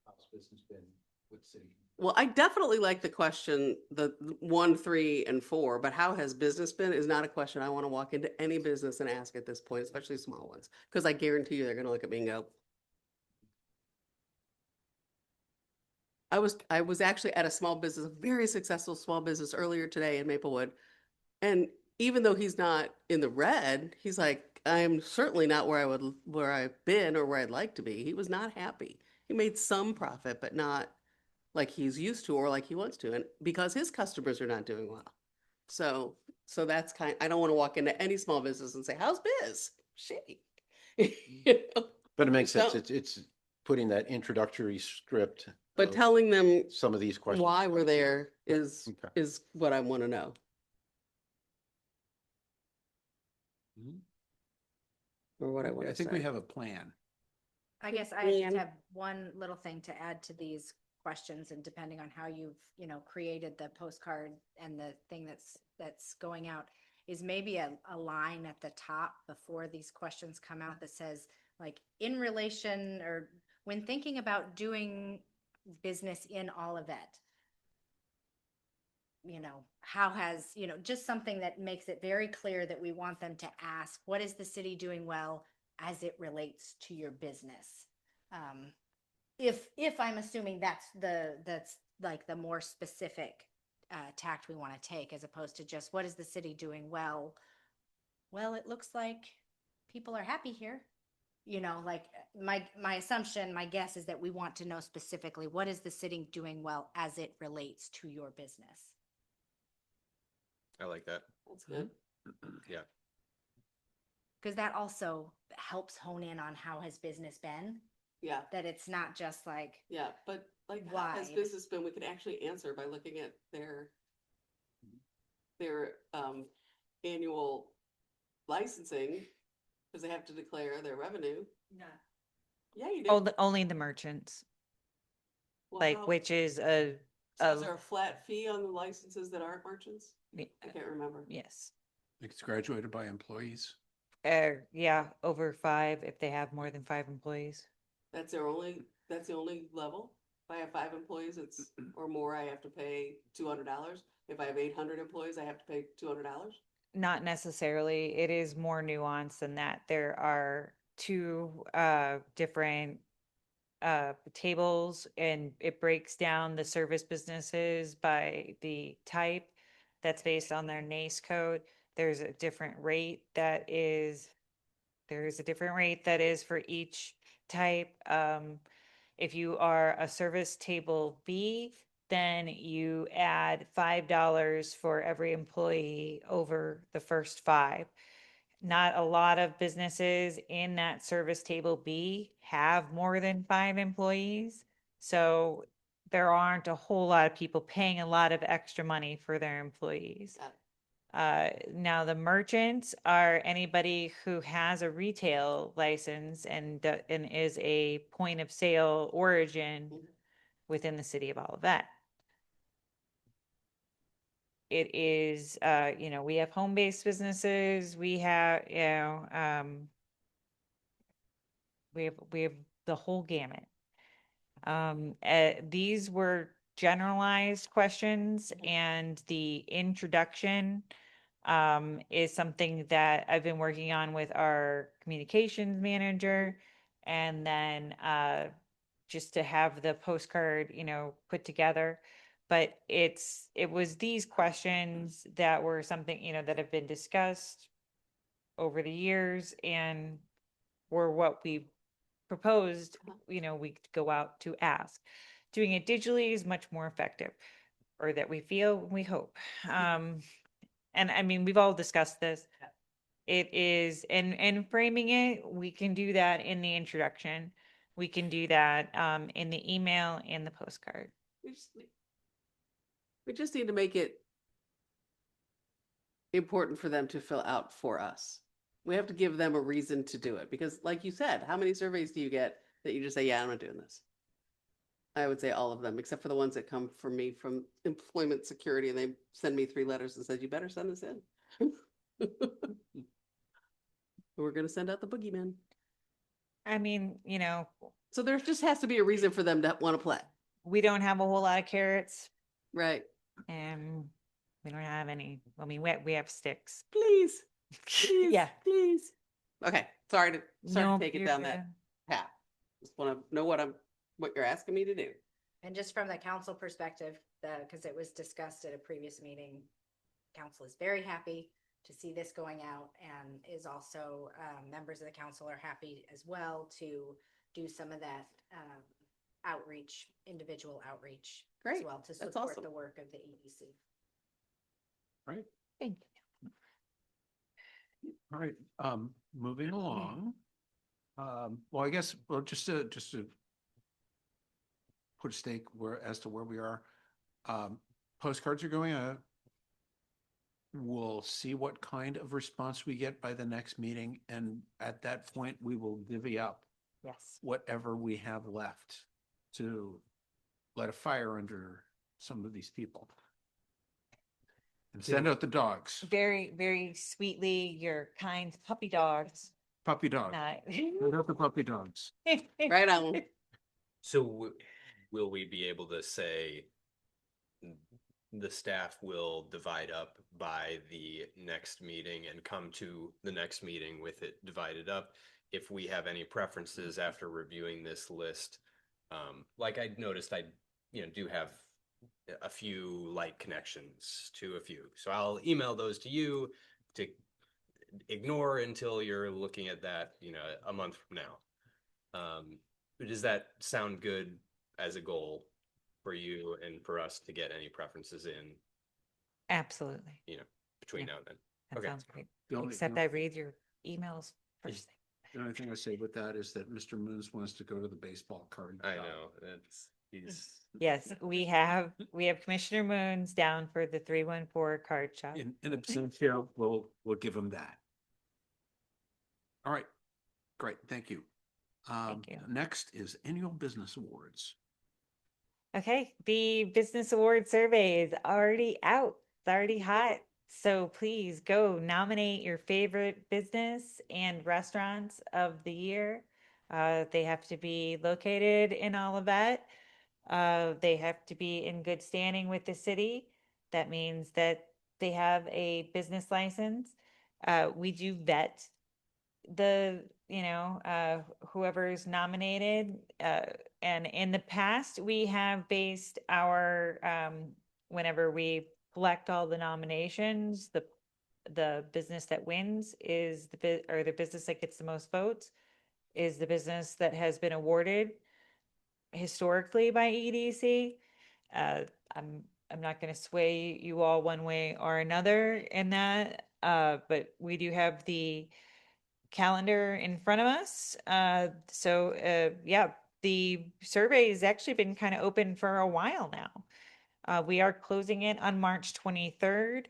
How's business been with city? Well, I definitely like the question, the 1, 3, and 4, but how has business been is not a question I want to walk into any business and ask at this point, especially small ones, because I guarantee you they're going to look at me and go. I was actually at a small business, a very successful small business earlier today in Maplewood. And even though he's not in the red, he's like, I'm certainly not where I've been or where I'd like to be. He was not happy. He made some profit, but not like he's used to or like he wants to, and because his customers are not doing well. So that's I don't want to walk into any small business and say, how's biz? Shitty. But it makes sense. So- It's putting that introductory script. But of telling them some of these questions. why we're there is Okay. what I want to know. or what I want I to think we say. have a plan. I guess I just Leanne? have one little thing to add to these questions, and depending on how you've, created the postcard and the thing that's going out, is maybe a line at the top before these questions come out that says, like, in relation, or when thinking about doing business in Olivet, how has, just something that makes it very clear that we want them to ask, what is the city doing well as it relates to your business? If I'm assuming that's like the more specific tact we want to take, as opposed to just, what is the city doing well? Well, it looks like people are happy here. Like, my assumption, my guess is that we want to know specifically, what is the city doing well as it relates to your business? I like that. That's good. Yeah. Because that also helps hone in on how has business been, Yeah, that it's not just like, yeah, but like, how has Wide. business been, we can actually answer by looking at their annual licensing, because they have to declare their revenue. No. Yeah, you do. Only the merchants, Well, like, how- which is So is there a flat fee on the licenses that aren't merchants? I can't remember. yes. It's graduated by employees. Yeah, over 5 if they have more than 5 employees. That's the only level? If I have 5 employees, it's, or more, I have to pay $200. If I have 800 employees, I have to pay $200? Not necessarily. It is more nuanced than that. There are 2 different tables, and it breaks down the service businesses by the type that's based on their NACE code. There's a different rate that is for each type. If you are a service table B, then you add $5 for every employee over the first 5. Not a lot of businesses in that service table B have more than 5 employees. So there aren't a whole lot of people paying a lot of extra money for their employees. Got it. Now the merchants are anybody who has a retail license and is a point of sale origin Mhm. within the city of Olivet. It is, we have home-based businesses, we have, we have the whole gamut. These were generalized questions, and the introduction is something that I've been working on with our communications manager, and then just to have the postcard, put together. But it was these questions that were something, that have been discussed over the years and were what we proposed, we could go out to ask. Doing it digitally is much more effective, or that we feel, we hope. And I mean, we've all discussed this. It is, and framing it, we can do that in the introduction. We can do that in the email and the postcard. We just need to make it important for them to fill out for us. We have to give them a reason to do it, because like you said, how many surveys do you get that you just say, yeah, I'm not doing this? I would say all of them, except for the ones that come from me from Employment Security, and they send me 3 letters and says, you better send this in. We're gonna send out the boogeyman. I mean, So there just has to be a reason for them to want to play. we don't have a whole lot of carrots, Right. and we don't have any. I mean, we have sticks. Please, please, Yeah. please. Okay, sorry to No, take it you're down that good. path. Just want to know what you're asking me to do. and just from the council perspective, because it was discussed at a previous meeting, council is very happy to see this going out, and is also, members of the council are happy as well to do some of that outreach, individual outreach as Great, well, to that's support awesome. the work of the EDC. Right. Thank All right, moving along. Well, I guess, well, just to put a stake as to where we are. Postcards are going out. we'll see what kind of response we get by the next meeting. And at that point, we will divvy up Yes. whatever we have left to light a fire under some of these people. And send out the dogs, Very, very sweetly, your kind puppy dogs. puppy dog. Not- Send out the puppy dogs. Right on. So will we be able to say the staff will divide up by the next meeting and come to the next meeting with it divided up? If we have any preferences after reviewing this list, like I noticed, I, do have a few light connections to a few. So I'll email those to you to ignore until you're looking at that, a month from now. Does that sound good as a goal for you and for us to get any preferences in, Absolutely. between Yeah. now and then? That Okay. sounds great. The only- Except I read your emails first thing. The only thing I say with that is that Mr. Moons wants to go to the baseball card. I shop. know, he's, Yes, we have Commissioner Moons down for the 314 card shop. In absentia, we'll give him that. All right, great, thank you. Thank you. Next is annual business awards. Okay, the business award survey is already out. It's already hot. So please go nominate your favorite business and restaurants of the year. They have to be located in Olivet. They have to be in good standing with the city. That means that they have a business license. We do vet the, whoever's nominated. And in the past, we have based our, whenever we collect all the nominations, the business that wins is or the business that gets the most votes is the business that has been awarded historically by EDC. I'm not going to sway you all one way or another in that, but we do have the calendar in front of us. Yeah, the survey has actually been kind of open for a while now. We are closing it on March 23rd.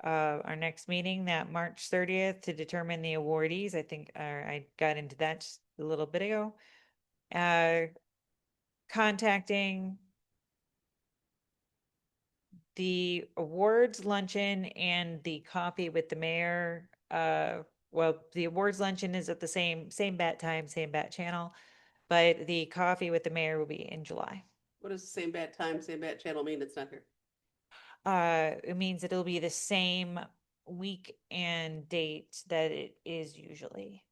Our next meeting, that March 30th, to determine the awardees. I think I got into that just a little bit ago. Contacting the awards luncheon and the coffee with the mayor. Well, the awards luncheon is at the same bat time, same bat channel, but the coffee with the mayor will be in July. What does the same bad time, same bad channel mean? It's not here. It means it'll be the same week and date that it is usually,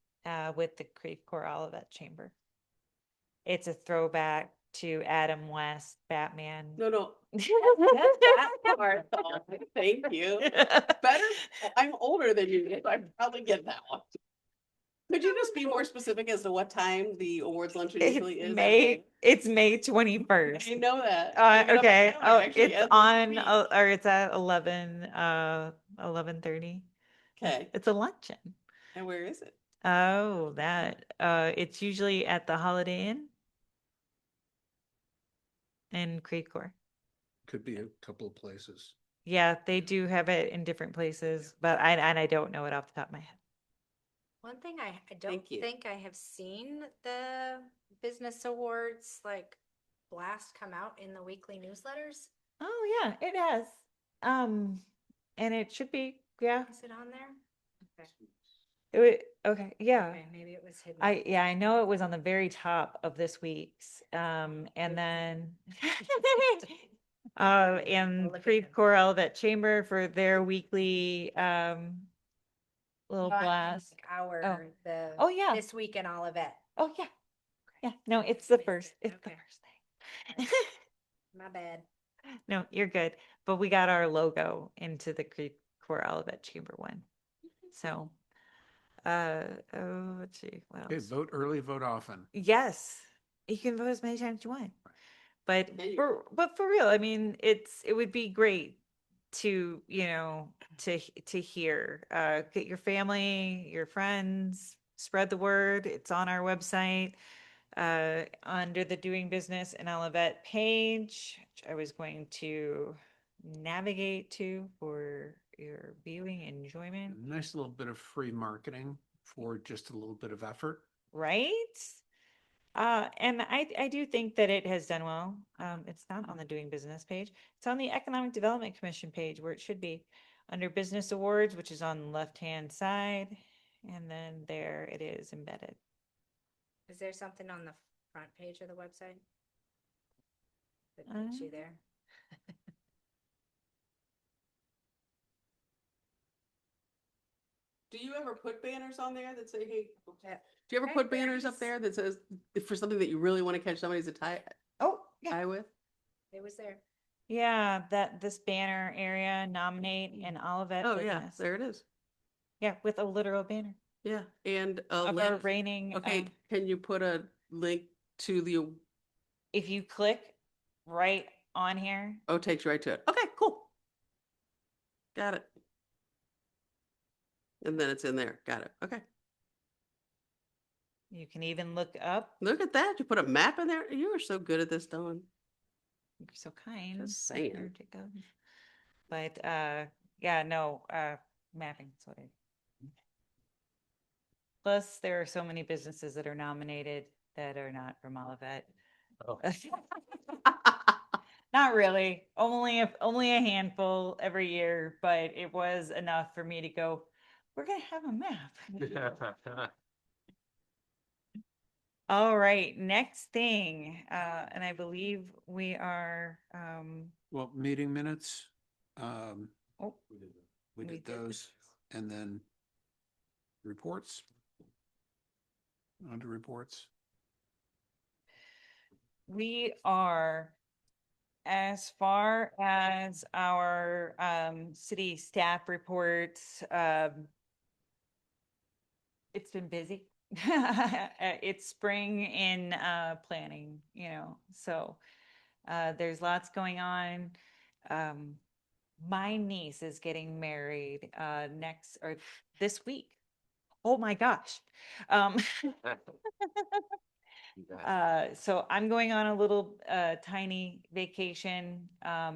with the Creve Coeur Olivet Chamber. It's a throwback to Adam West, Batman. No. That part, though. Thank you. Better, I'm older than you, so I probably get that one. Could you just be more specific as to what time the awards luncheon usually is? It's May 21st. I know that. Look it up Okay. now, Oh, actually, it's as we on, speak. or it's at 11:30. Okay, It's a luncheon. and where is it? Oh, it's usually at the Holiday Inn in Creve Coeur. Could be a couple of places. Yeah, they do have it in different places, but I don't know it off the top of my head. One thing I don't Thank you. think I have seen the business awards like blast come out in the weekly newsletters. Oh, yeah, it has. And it should be, yeah. Is it on there? Okay. Okay, yeah. Okay, maybe it was hidden. I know it was on the very top of this week's, and then and look at Creve them. Coeur Olivet Chamber for their weekly little No, I mean, blast. Oh, yeah. This week in Olivet. Oh, yeah. Yeah, no, it's the Missed first, it. it's the Okay. first thing. My bad. No, you're good. But we got our logo into the Creve Coeur Olivet Chamber one. So, let's see, what Okay, else? vote early, vote often. Yes, you can vote as many times as you want. But Yeah, you- for real, I mean, it would be great to, to hear, get your family, your friends, spread the word. It's on our website, under the Doing Business in Olivet page, which I was going to navigate to for your viewing enjoyment, Nice little bit of free marketing for just a little bit of effort. right? And I do think that it has done well. It's not on the doing business page. It's on the Economic Development Commission page where it should be under business awards, which is on the left-hand side. And then there it is embedded. Is there something on the front page of the website? That puts you there? Do you ever put banners on there that say, hey, Yeah. do you ever Okay, put there it banners up is. there that says, if for something that you really want to catch somebody's Oh, yeah. eye with? It was there. Yeah, that this banner area, nominate and Olivet Oh, yeah, Business. there it is. Yeah, with a literal banner Yeah, and a of our link. reigning. Okay, can you put a link to the, If you click right on here, oh, it takes you right to it. Okay, cool. Got it. And then it's in there. Got it. Okay. you can even look up. Look at that. You put a map in there. You are so good at this, Dawn. You're so kind. Just saying. There you go. But yeah, no, mapping. Sorry. Plus, there are so many businesses that are nominated that are not from Olivet. Oh. Not really. Only a handful every year, but it was enough for me to go, we're gonna have a map. All right, next thing, and I believe we are Well, meeting minutes, oh, we We did did. those, and then reports. Under reports. we are, as far as our city staff reports, it's been busy. It's spring in planning, so there's lots going on. My niece is getting married next or this week. Oh my gosh. So I'm going on a little tiny vacation.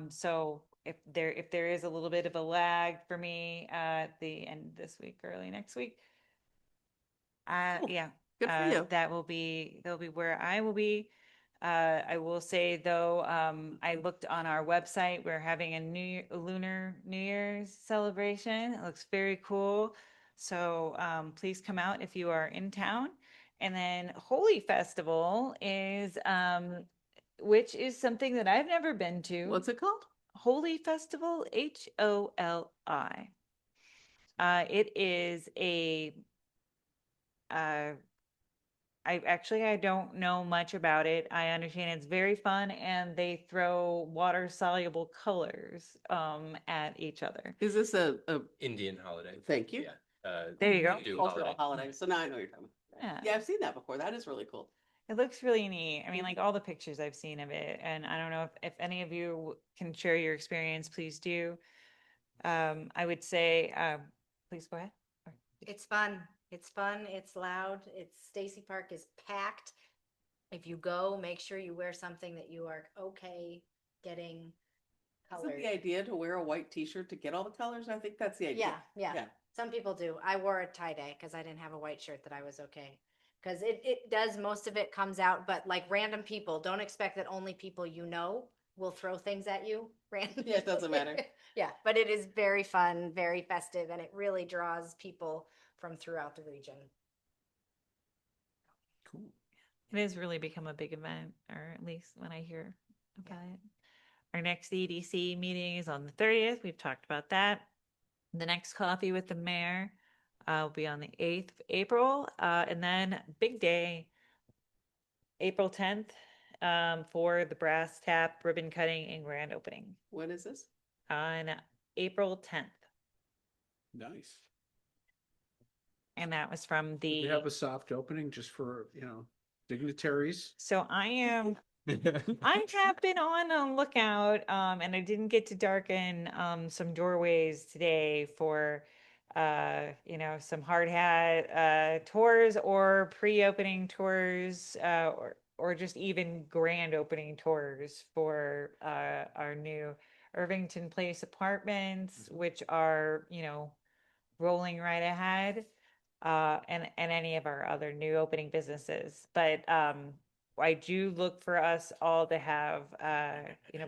So if there is a little bit of a lag for me at the end of this week, early next week, Cool. yeah, Good for you. that'll be where I will be. I will say though, I looked on our website. We're having a lunar New Year's celebration. It looks very cool. So please come out if you are in town. And then Holy Festival is, which is something that I've never been to. What's it called? Holy Festival, HOLI. It is a I don't know much about it. I understand it's very fun and they throw water soluble colors at each other. Is this a Indian holiday. thank you? Yeah. There you go. Hindu Cultural holiday. holiday. So now I know what you're talking about. Yeah. Yeah, I've seen that before. That is really cool. It looks really neat. I mean, like all the pictures I've seen of it, and I don't know if any of you can share your experience, please do. I would say, please go ahead. It's fun. It's fun. It's loud. Stacy Park is packed. If you go, make sure you wear something that you are okay getting Isn't colored. the idea to wear a white t-shirt to get all the colors? I think that's the idea. Yeah. Some people do. I wore a tie-dye because I didn't have a white shirt that I was okay. Because it does, most of it comes out, but like random people, don't expect that only people you know will throw things at you. Random. Yeah, it doesn't matter. Yeah, but it is very fun, very festive, and it really draws people from throughout the region. Cool. It has really become a big event, or at least when I hear about it. Our next EDC meeting is on the 30th. We've talked about that. The next coffee with the mayor will be on the 8th of April. And then big day, April 10th, for the brass tap ribbon cutting and grand opening When is this? on April 10th. Nice. And that was from Do you have the, a soft opening just for, dignitaries? so I have been on a lookout, and I didn't get to darken some doorways today for some hard hat tours or pre-opening tours, or just even grand opening tours for our new Irvington Place Apartments, which are, rolling right ahead, and any of our other new opening businesses. But I do look for us all to have,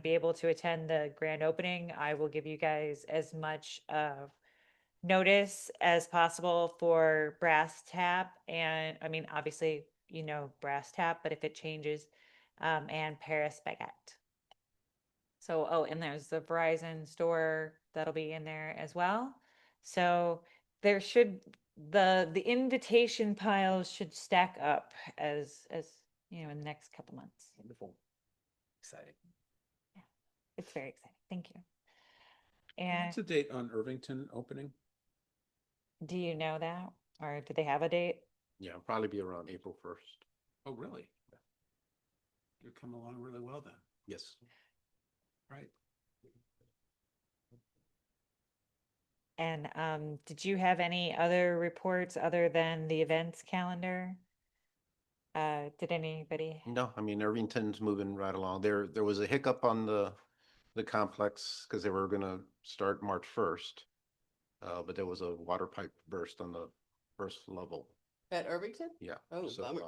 be able to attend the grand opening. I will give you guys as much notice as possible for Brass Tap, and I mean, obviously, Brass Tap, but if it changes, and Paris Baguette. So, oh, and there's the Verizon store that'll be in there as well. So there should, the invitation piles should stack up as in the next couple months. Wonderful. Exciting. It's very exciting. Thank you. What's the And date on Irvington opening? do you know that, or do they have a date? Yeah, it'll probably be around April 1st. Oh, really? You're coming along really well then. Yes. Right. And did you have any other reports other than the events calendar? Did anybody? No, I mean, Irvington's moving right along. There was a hiccup on the complex because they were gonna start March 1st. But there was a water pipe burst on the first level. At Irvington? Yeah. Oh, so, bummer.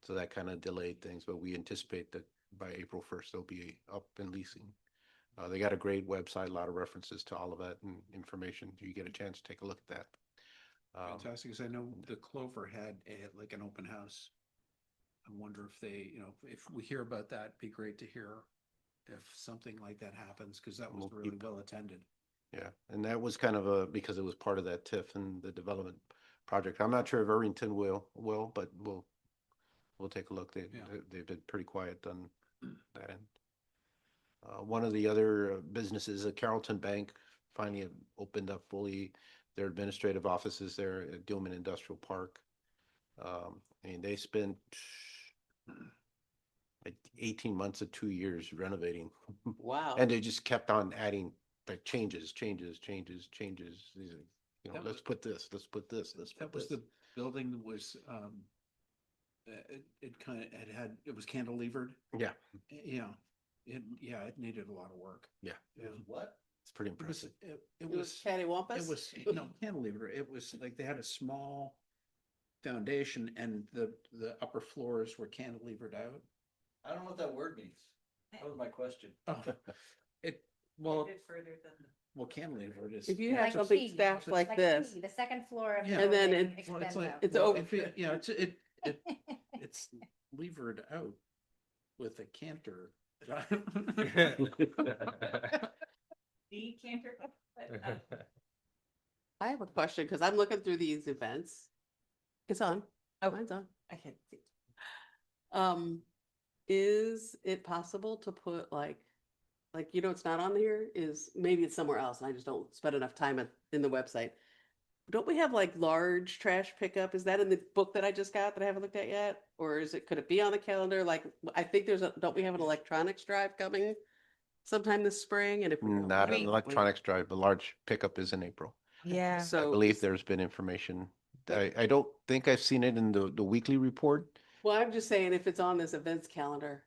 so that kind of delayed things, but we anticipate that by April 1st, they'll be up and leasing. They got a great website, a lot of references to all of that and information. You get a chance to take a look at that. Fantastic, because I know the Clover had like an open house. I wonder if they, if we hear about that, it'd be great to hear if something like that happens, because that was We'll really keep- well attended. Yeah, and that was kind of because it was part of that TIF and the development project. I'm not sure if Irvington will, but we'll take a look. They've been pretty quiet on that end. One of the other businesses, Carrollton Bank, finally opened up fully their administrative offices there at Gilman Industrial Park. And they spent like 18 months to 2 years renovating. Wow. And they just kept on adding like changes. These are, That let's put this, let's put this, let's That put was this. the building that was, it kind of, it was cantilevered. Yeah, Yeah, it needed a lot of work. yeah, Yeah. What? it's pretty It was, impressive. it It was was, cattywampus? it was, no, cantilever. It was like they had a small foundation and the upper floors were cantilevered out. I don't know what that word means. That was my question. Oh, well, Further than. well, cantilevered is. If you Like have something key, staffed like Like this, the second floor of the Yeah. And then building it- Well, extends like, out. It's well, over. if it's levered out with a canter. The canter. I have a question because I'm looking through these events. It's on. Oh. Mine's on. I can't see. Is it possible to put like, it's not on here is maybe it's somewhere else and I just don't spend enough time in the website. Don't we have like large trash pickup? Is that in the book that I just got that I haven't looked at yet? Or could it be on the calendar? Like, I think don't we have an electronics drive coming sometime this spring? And if we don't, Not why an don't we- electronics drive, the large pickup is in April. Yeah. I So, believe there's been information. I don't think I've seen it in the weekly report. well, I'm just saying if it's on this events calendar.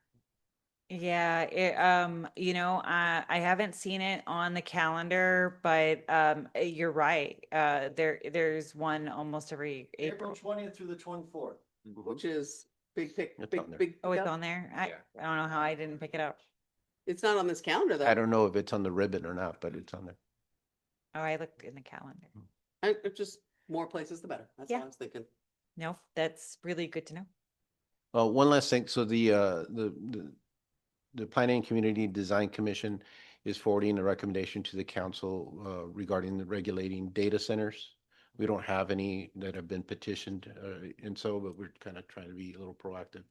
Yeah, I haven't seen it on the calendar, but you're right. There's one almost every April April. 20th through the 24th. Which is big It's on there. big. Oh, it's pickup? on there? I Yeah. don't know how I didn't pick it up. It's not on this calendar though. I don't know if it's on the ribbon or not, but it's on there. Oh, I looked in the calendar. It's just more places the better. That's Yeah. all I was thinking. No, that's really good to know. One last thing. So the Planning and Community Design Commission is forwarding a recommendation to the council regarding the regulating data centers. We don't have any that have been petitioned, but we're kind of trying to be a little proactive.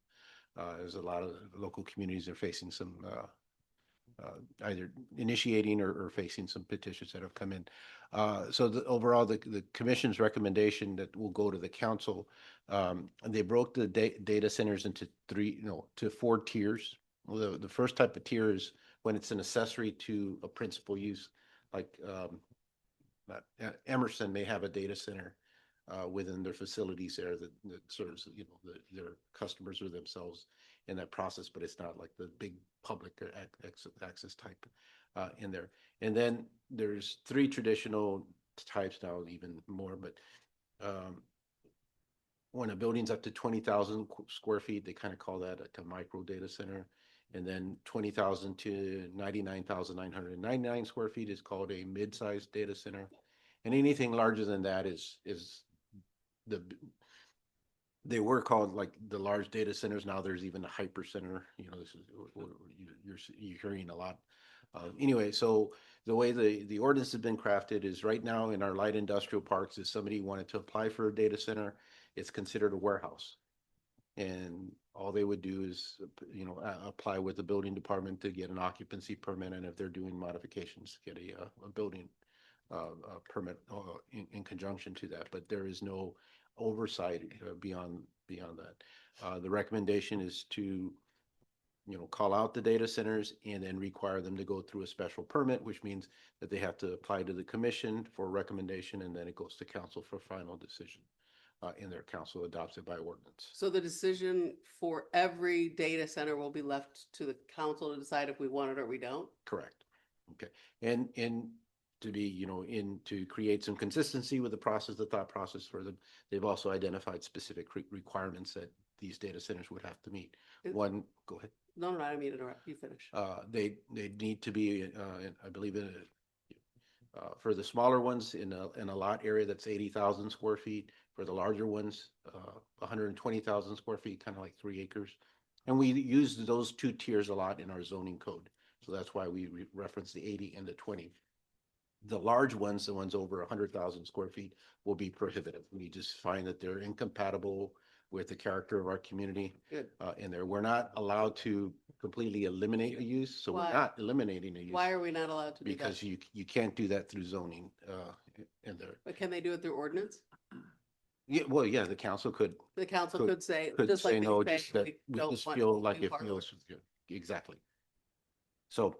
As a lot of local communities are facing some either initiating or facing some petitions that have come in. So overall, the commission's recommendation that will go to the council, they broke the data centers into to 4 tiers. Well, the first type of tier is when it's an accessory to a principal use, like Emerson may have a data center within their facilities there that serves their customers or themselves in that process, but it's not like the big public access type. in there. And then there's three traditional types now, even more, but when a building's up to 20,000 square feet, they kind of call that a micro data center. And then 20,000 to 99,999 square feet is called a mid-sized data center. And anything larger than that is they were called like the large data centers. Now there's even a hyper center. You know, this is you're hearing a lot. Anyway, so the way the ordinance has been crafted is right now in our light industrial parks, if somebody wanted to apply for a data center, it's considered a warehouse. And all they would do is, you know, apply with the building department to get an occupancy permit. And if they're doing modifications, get a building permit in conjunction to that. But there is no oversight beyond that. The recommendation is to, you know, call out the data centers and then require them to go through a special permit, which means that they have to apply to the commission for recommendation, and then it goes to council for final decision. And their council adopts it by ordinance. So the decision for every data center will be left to the council to decide if we want it or we don't? Correct. Okay. And to be, you know, to create some consistency with the process, the thought process for them, they've also identified specific requirements that these data centers would have to meet. One, go ahead. No, I didn't mean to interrupt. You finish. They need to be, I believe, for the smaller ones in a lot area that's 80,000 square feet. For the larger ones, 120,000 square feet, kind of like 3 acres. And we use those two tiers a lot in our zoning code. So that's why we reference the 80 and the 20. The large ones, the ones over 100,000 square feet, will be prohibitive. We just find that they're incompatible with the character of our community. Good. In there, we're not allowed to completely eliminate a use, so Why? we're not eliminating a use. Why are we not allowed to do that? Because you can't do that through zoning in there. But can they do it through ordinance? Yeah, well, yeah, the council could The council Could- could say, could just say like no, they just say, that we we don't just want feel to like do it parlors. feels good. Exactly. So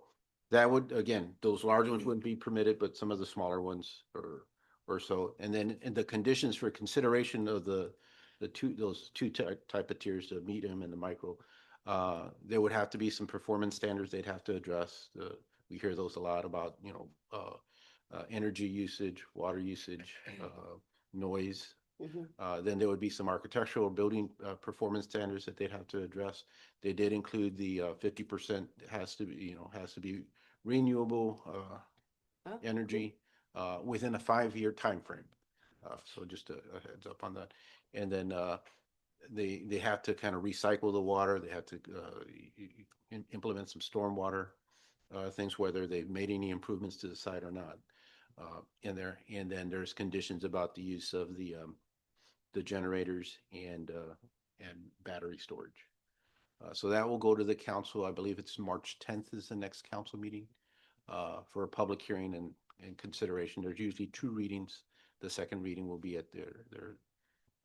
that would, again, those large ones wouldn't be permitted, but some of the smaller ones or so. And then in the conditions for consideration of those two type of tiers, the medium and the micro, there would have to be some performance standards they'd have to address. We hear those a lot about, you know, energy usage, water usage, noise. Mhm. Then there would be some architectural building performance standards that they'd have to address. They did include the 50% has to be renewable Oh, energy within a 5-year time frame. So just a heads up on that. And then they have to kind of recycle the water. They have to implement some stormwater things, whether they've made any improvements to the site or not in there. And then there's conditions about the use of the generators and battery storage. So that will go to the council. I believe it's March 10th is the next council meeting for a public hearing and consideration. There's usually 2 readings. The second reading will be at the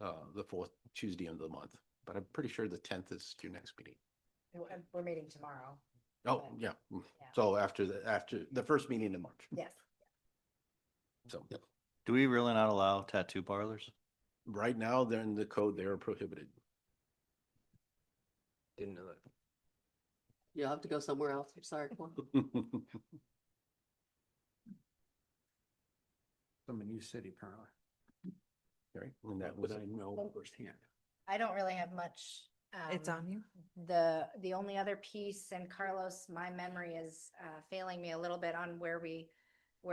4th Tuesday of the month. But I'm pretty sure the 10th is your next meeting. We're meeting tomorrow. Oh, yeah. So after the first meeting in March. Yes. So yep. Do we really not allow tattoo parlors? Right now, they're in the code, they are prohibited. Didn't know that. You'll have to go somewhere else. I'm sorry. From a new city, apparently. Right, and that But was, I know firsthand. I don't really have much. It's on you. The only other piece, and Carlos, my memory is failing me a little bit on where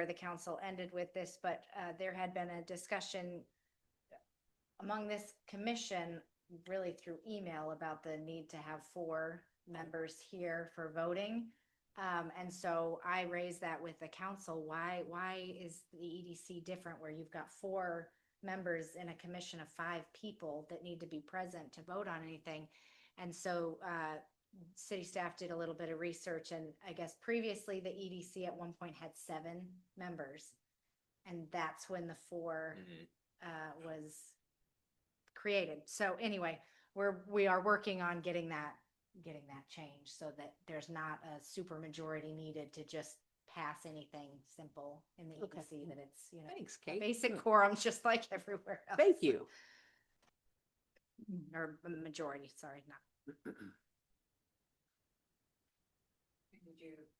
the council ended with this, but there had been a discussion among this commission, really through email, about the need to have 4 members here for voting. And so I raised that with the council. Why is the EDC different where you've got 4 members in a commission of 5 people that need to be present to vote on anything? And so city staff did a little bit of research, and I guess previously the EDC at one point had 7 members. And that's when the 4 was created. So anyway, we are working on getting that changed so that there's not a super majority needed to just pass anything simple in the Okay. EDC, that it's, you know, Thanks, a Kate. basic quorum, just like everywhere else. Thank you. Or a majority, sorry, not.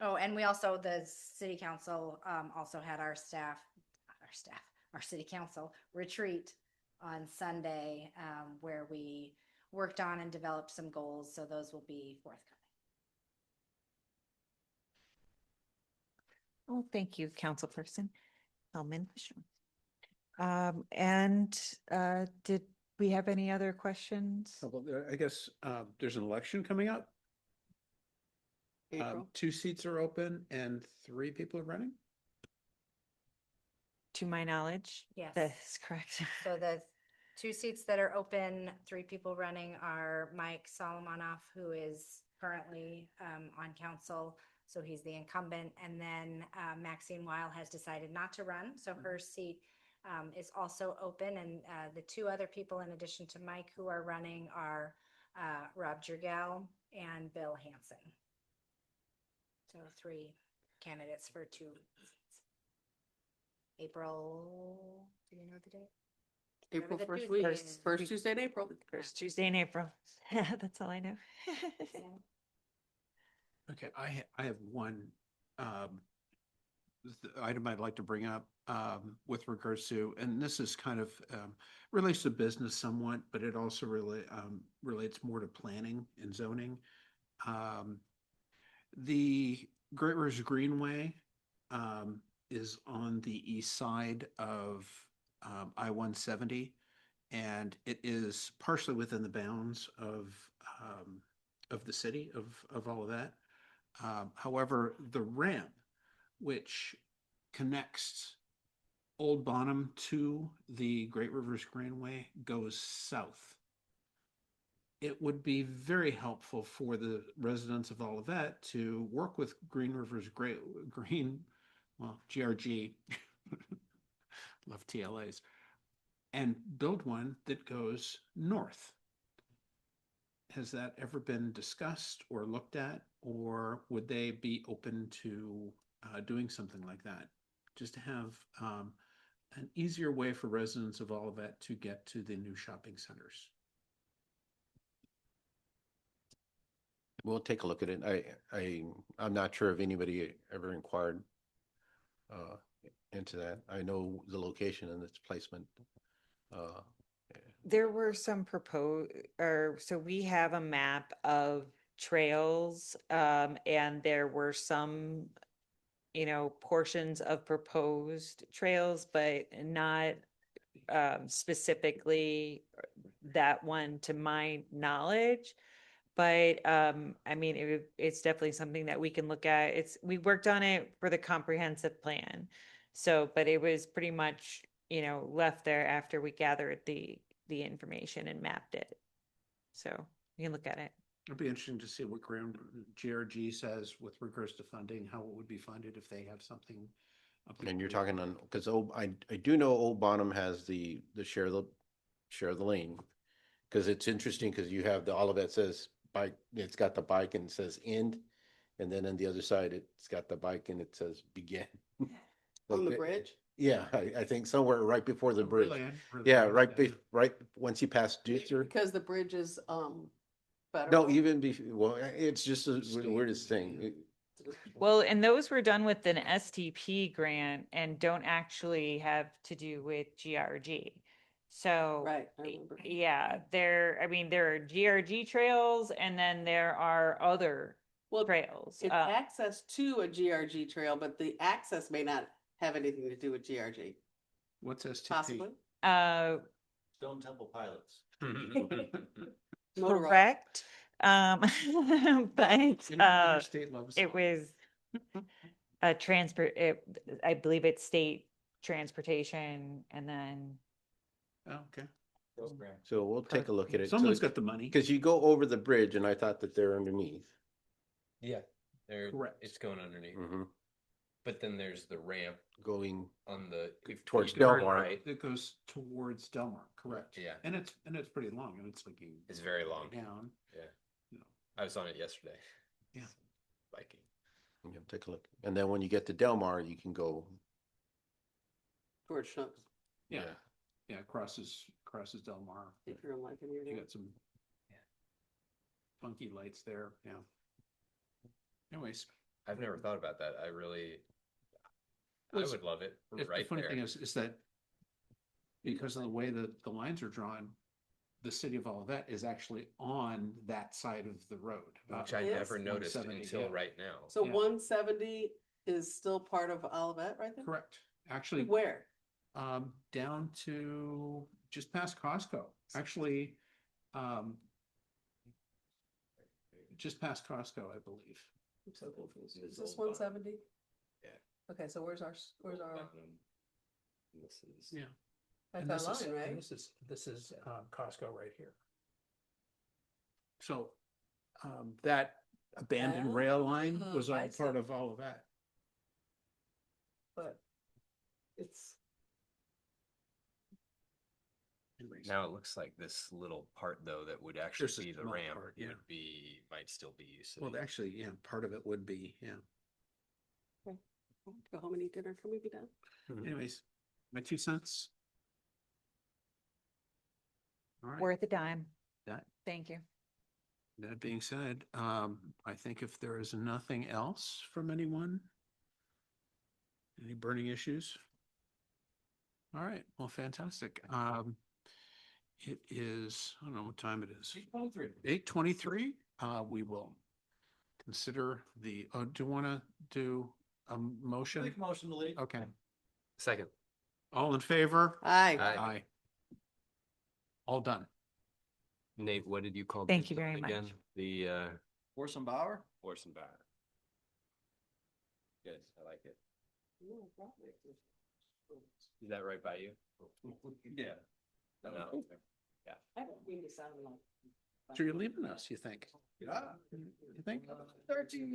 Oh, and we also, the city council, also had our city council retreat on Sunday, where we worked on and developed some goals, so those will be forthcoming. Oh, thank you, councilperson Hellman. And did we have any other questions? I guess, there's an election coming up. April. 2 seats are open and 3 people are running. To my knowledge. Yes. That is correct. So the 2 seats that are open, 3 people running are Mike Solomonoff, who is currently on council, so he's the incumbent, and then Maxine Weil has decided not to run, so her seat is also open, and the 2 other people in addition to Mike who are running are Rob Jergel and Bill Hansen. So 3 candidates for 2 seats. April, do you know the date? April Whatever the first Tuesday week, is. first Tuesday in April. First Tuesday in April. That's all I know. Okay, I have one item I'd like to bring up with regards to, and this is kind of relates to business somewhat, but it also relates more to planning and zoning. The Great Rivers Greenway is on the east side of I-170, and it is partially within the bounds of the city of all of that. However, the ramp, which connects Old Bonham to the Great Rivers Greenway, goes south. It would be very helpful for the residents of Olivet to work with Green Rivers GRG, love TLAs, and build one that goes north. Has that ever been discussed or looked at, or would they be open to doing something like that? Just to have an easier way for residents of Olivet to get to the new shopping centers. We'll take a look at it. I'm not sure if anybody ever inquired into that. I know the location and its placement. There were some so we have a map of trails, and there were some, portions of proposed trails, but not specifically that one to my knowledge. But it's definitely something that we can look at. We worked on it for the comprehensive plan. So, but it was pretty much, left there after we gathered the information and mapped it. So you can look at it. It'd be interesting to see what GRG says with regards to funding, how it would be funded if they have something. And you're talking on, because I do know Old Bonham has the share of the lane. Because it's interesting because you have the Olivet says bike, it's got the bike and it says end. And then on the other side, it's got the bike and it says begin. On the bridge? Yeah, I think somewhere right before the bridge. Really, Yeah, right once you pass Dutzer. Because the bridge is better. No, even well, it's just the weirdest thing. Well, and those were done with an STP grant and don't actually have to do with GRG. So, Right, I remember. yeah, there are GRG trails and then there are other Well, trails. it's access to a GRG trail, but the access may not have anything to do with GRG, What's STP? possibly. Stone Temple Pilots. Motor oil. Correct. But State loves it was I believe it's state transportation and then Oh, okay. So we'll take a look at it. Someone's got the money. Because you go over the bridge and I thought that they're underneath. Yeah, Correct. it's going underneath. Mhm. But then there's the ramp Going on the Towards you turn Delmar. right, It goes towards Delmar, correct? Yeah. And it's pretty long, and it's like It's very long. down. Yeah. You know. I was on it yesterday. Yeah. Biking. Yeah, take a look. And then when you get to Delmar, you can go. George Schnucks, Yeah, yeah, crosses Delmar. if you're in like in You your. got some funky lights there, yeah. Anyways, I've never thought about that. I Well, it's- would love it The right funny there. thing is that because of the way that the lines are drawn, the city of Olivet is actually on that side of the road. Which I Yes. never noticed 170, until yeah. right now. So Yeah. 170 is still part of Olivet right there? Correct. Actually, Where? down to just past Costco, actually, just past Costco, I believe. I'm so confused. Is this 170? Yeah. Okay, so where's our, This is. Yeah. that's And our this is- line, and right? This is Costco right here. So, that abandoned rail line was I all see. part of all of that. But it's, Anyways. Now it looks like this little part though, that would actually There's a be the small ramp part, yeah. might still be Well, city. actually, yeah, part of it would be, yeah. go home and eat dinner. Can we be done? Anyways, my 2 cents. All right. Worth a dime. That, Thank you. that being said, I think if there is nothing else from anyone, any burning issues? All right, well, fantastic. It is, I don't know what time it is. 8:23. We will consider the, do you want to do a motion? motion to leave. Okay, Second. all in favor? Aye. Aye. All done. Nate, what did you call? Thank this you very zone much. again? The Orson Bauer? Orson Bauer. Good, I like it. Is that right by you? Yeah. No. I don't mean to sound like. So you're leaving us, you think? Yeah. You think? 13